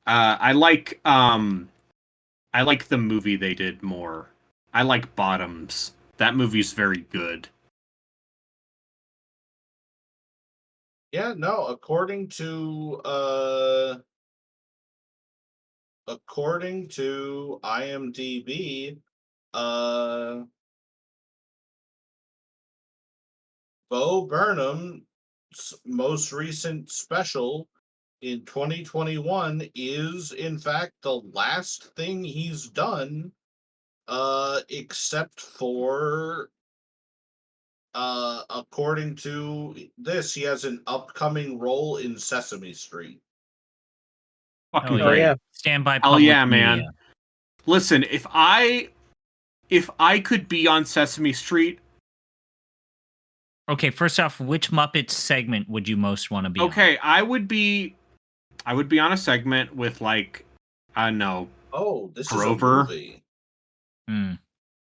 [SPEAKER 2] I like the movie they did more. I like Bottoms. That movie's very good.
[SPEAKER 3] Yeah, no, according to IMDb, Bo Burnham's most recent special in 2021 is in fact the last thing he's done Except for, according to this, he has an upcoming role in Sesame Street.
[SPEAKER 2] Fucking
[SPEAKER 5] Oh,
[SPEAKER 2] great.
[SPEAKER 5] yeah. Stand by
[SPEAKER 2] Hell
[SPEAKER 5] public
[SPEAKER 2] yeah,
[SPEAKER 5] media.
[SPEAKER 2] man. Listen, if I could be on Sesame Street.
[SPEAKER 5] Okay, first off, which Muppet segment would you most want to be on?
[SPEAKER 2] Okay, I would be on a segment with, like, I don't know.
[SPEAKER 3] Oh, this
[SPEAKER 2] Grover.
[SPEAKER 3] is a movie.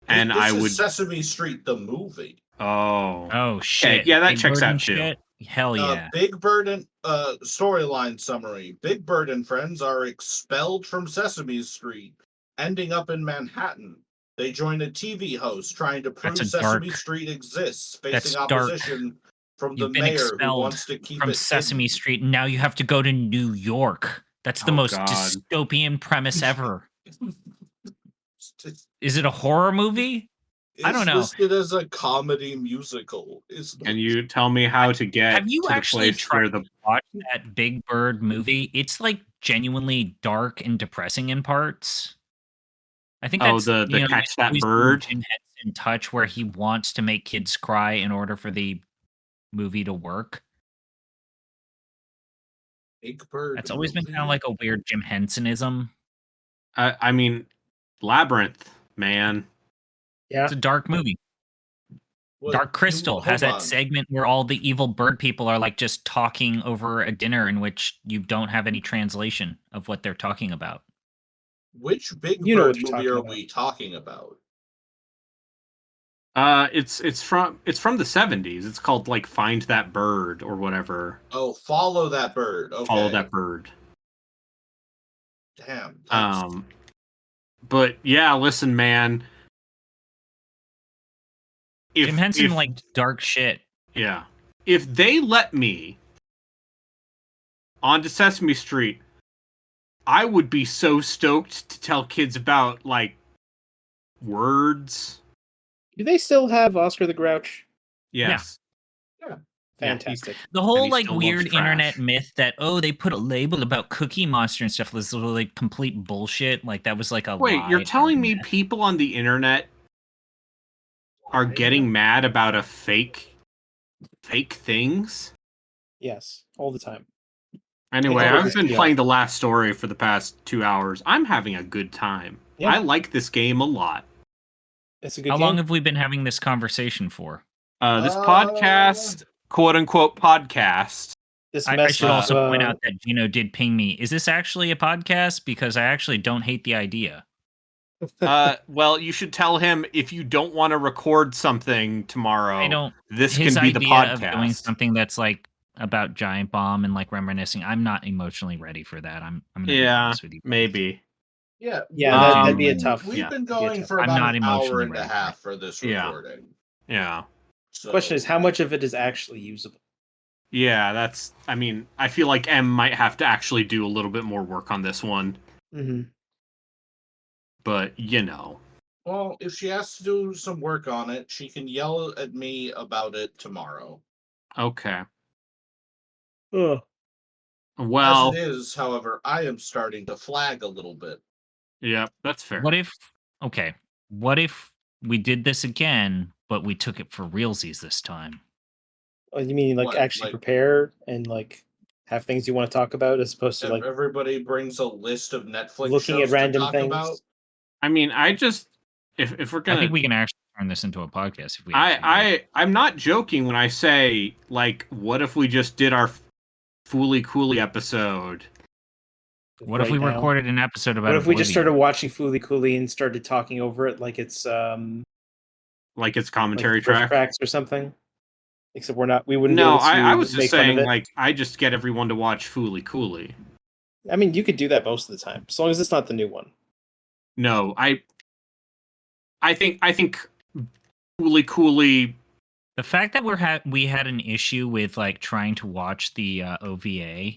[SPEAKER 2] And
[SPEAKER 3] this is Sesame Street the movie.
[SPEAKER 5] Oh shit.
[SPEAKER 2] Okay, yeah, that
[SPEAKER 5] Big
[SPEAKER 2] checks
[SPEAKER 5] Bird
[SPEAKER 2] out
[SPEAKER 5] and
[SPEAKER 2] too.
[SPEAKER 5] shit? Hell yeah.
[SPEAKER 3] Big Bird and storyline summary. Big Bird and friends are expelled from Sesame Street, ending up in Manhattan. They join a TV host trying to prove Sesame Street exists, facing opposition from the mayor who wants to keep
[SPEAKER 5] from
[SPEAKER 3] it
[SPEAKER 5] Sesame
[SPEAKER 3] hidden.
[SPEAKER 5] Street, and now you have to go to New York. That's the most dystopian premise ever. Is it a horror movie? I don't know.
[SPEAKER 3] It's listed as a comedy musical.
[SPEAKER 2] Can you tell me how to get
[SPEAKER 5] Have you
[SPEAKER 2] to the
[SPEAKER 5] actually
[SPEAKER 2] place
[SPEAKER 5] tried
[SPEAKER 2] where
[SPEAKER 5] to watch that Big Bird movie? It's like genuinely dark and depressing in parts. I think that's
[SPEAKER 2] the Catch That Bird
[SPEAKER 5] Jim Henson touch where he wants to make kids cry in order for the movie to work.
[SPEAKER 3] Big Bird.
[SPEAKER 5] That's always been kind of like a weird Jim Hensonism.
[SPEAKER 2] I mean, Labyrinth, man.
[SPEAKER 4] Yeah,
[SPEAKER 5] it's a dark movie. Dark Crystal has that segment where all the evil bird people are like just talking over a dinner in which you don't have any translation of what they're talking about.
[SPEAKER 3] Which Big Bird movie are we talking about?
[SPEAKER 2] It's from the 70s. It's called like Find That Bird or whatever.
[SPEAKER 3] Oh, Follow That Bird. Okay.
[SPEAKER 2] Follow That Bird.
[SPEAKER 3] Damn.
[SPEAKER 2] But yeah, listen, man.
[SPEAKER 5] Jim Henson liked dark shit.
[SPEAKER 2] Yeah. If they let me onto Sesame Street, I would be so stoked to tell kids about, like, words.
[SPEAKER 4] Do they still have Oscar the Grouch?
[SPEAKER 2] Yes.
[SPEAKER 3] Yeah.
[SPEAKER 4] Fantastic.
[SPEAKER 5] The whole like weird internet myth that they put a label about Cookie Monster and stuff was like complete bullshit. Like that was like a
[SPEAKER 2] Wait, you're telling me people on the internet are getting mad about a fake things?
[SPEAKER 4] Yes, all the time.
[SPEAKER 2] Anyway, I've been playing The Last Story for the past 2 hours. I'm having a good time. Yeah. I like this game a lot.
[SPEAKER 4] It's a good
[SPEAKER 5] How
[SPEAKER 4] game.
[SPEAKER 5] long have we been having this conversation for?
[SPEAKER 2] This podcast, quote unquote podcast.
[SPEAKER 5] I should also point out that Gino did ping me. Is this actually a podcast? Because I actually don't hate the idea.
[SPEAKER 2] Well, you should tell him if you don't want to record something tomorrow. This
[SPEAKER 5] his
[SPEAKER 2] can be the
[SPEAKER 5] idea
[SPEAKER 2] podcast.
[SPEAKER 5] Of doing something that's like about Giant Bomb and like reminiscing. I'm not emotionally ready for that. I'm gonna be honest with you.
[SPEAKER 2] Maybe.
[SPEAKER 3] Yeah,
[SPEAKER 4] that'd be a tough.
[SPEAKER 3] We've been going for about an hour and a half for this recording.
[SPEAKER 2] Yeah.
[SPEAKER 4] So, question is, how much of it is actually usable?
[SPEAKER 2] Yeah, I mean, I feel like M might have to actually do a little bit more work on this one.
[SPEAKER 4] Mm-hmm.
[SPEAKER 2] But, you know.
[SPEAKER 3] Well, if she has to do some work on it, she can yell at me about it tomorrow.
[SPEAKER 2] Okay.
[SPEAKER 4] Well,
[SPEAKER 3] as it is, however, I am starting to flag a little bit.
[SPEAKER 2] Yeah, that's fair.
[SPEAKER 5] What if we did this again, but we took it for realsies this time?
[SPEAKER 4] Oh, you mean like actually prepare and like have things you want to talk about as opposed to like
[SPEAKER 3] everybody brings a list of Netflix
[SPEAKER 4] looking
[SPEAKER 3] shows
[SPEAKER 4] at random
[SPEAKER 3] to talk
[SPEAKER 4] things?
[SPEAKER 3] About?
[SPEAKER 2] I mean, I just if we're gonna,
[SPEAKER 5] I think we can actually turn this into a podcast. If we,
[SPEAKER 2] I'm not joking when I say like, what if we just did our Fooly Cooley episode?
[SPEAKER 5] What if we recorded an episode about?
[SPEAKER 4] What if we just started watching Fooly Cooley and started talking over it like it's
[SPEAKER 2] commentary
[SPEAKER 4] tracks or something? Except we wouldn't.
[SPEAKER 2] No, I was just saying like I just get everyone to watch Fooly Cooley.
[SPEAKER 4] I mean, you could do that most of the time, as long as it's not the new one.
[SPEAKER 2] No, I think Fooly Cooley.
[SPEAKER 5] The fact that we had an issue with like trying to watch the OVA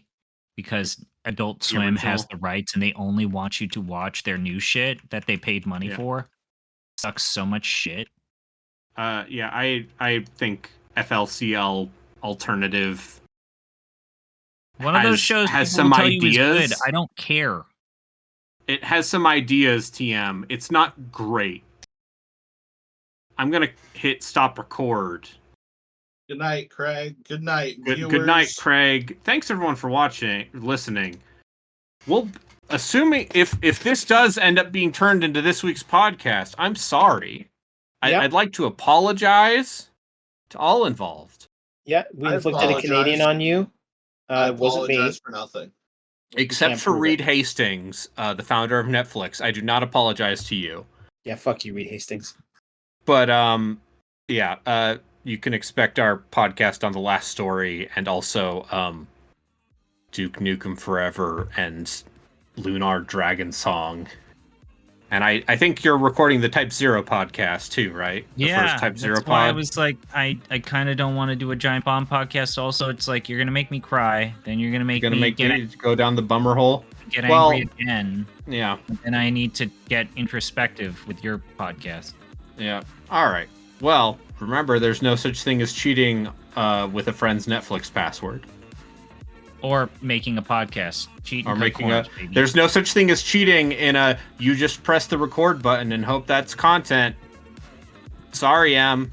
[SPEAKER 5] because Adult Swim has the rights and they only want you to watch their new shit that they paid money for sucks so much shit.
[SPEAKER 2] Yeah, I think FLCL alternative.
[SPEAKER 5] One of those shows
[SPEAKER 2] has some ideas.
[SPEAKER 5] Good. I don't care.
[SPEAKER 2] It has some ideas, TM. It's not great. I'm going to hit stop record.
[SPEAKER 3] Good night, Craig. Good night, viewers.
[SPEAKER 2] Good night, Craig. Thanks, everyone, for listening. Well, assuming if this does end up being turned into this week's podcast, I'm sorry.
[SPEAKER 4] Yep.
[SPEAKER 2] I'd like to apologize to all involved.
[SPEAKER 4] Yeah, we inflicted a Canadian on you.
[SPEAKER 3] I
[SPEAKER 4] wasn't me.
[SPEAKER 3] apologize for nothing.
[SPEAKER 2] Except for Reed Hastings, the founder of Netflix. I do not apologize to you.
[SPEAKER 4] Yeah, fuck you, Reed Hastings.
[SPEAKER 2] But, you can expect our podcast on The Last Story and also Duke Nukem Forever and Lunar Dragon Song. And I think you're recording the Type Zero podcast too, right? The first Type Zero
[SPEAKER 5] that's why I was like, I kind of don't want to do a Giant Bomb podcast. Also, it's like you're gonna make me cry, then you're gonna make me
[SPEAKER 2] go down the bummer hole.
[SPEAKER 5] Get angry again.
[SPEAKER 2] Yeah.
[SPEAKER 5] And I need to get introspective with your podcast.
[SPEAKER 2] Yeah. All right. Well, remember, there's no such thing as cheating with a friend's Netflix password.
[SPEAKER 5] Or making a podcast.
[SPEAKER 2] There's no such thing as cheating in you just press the record button and hope that's content. Sorry, Em.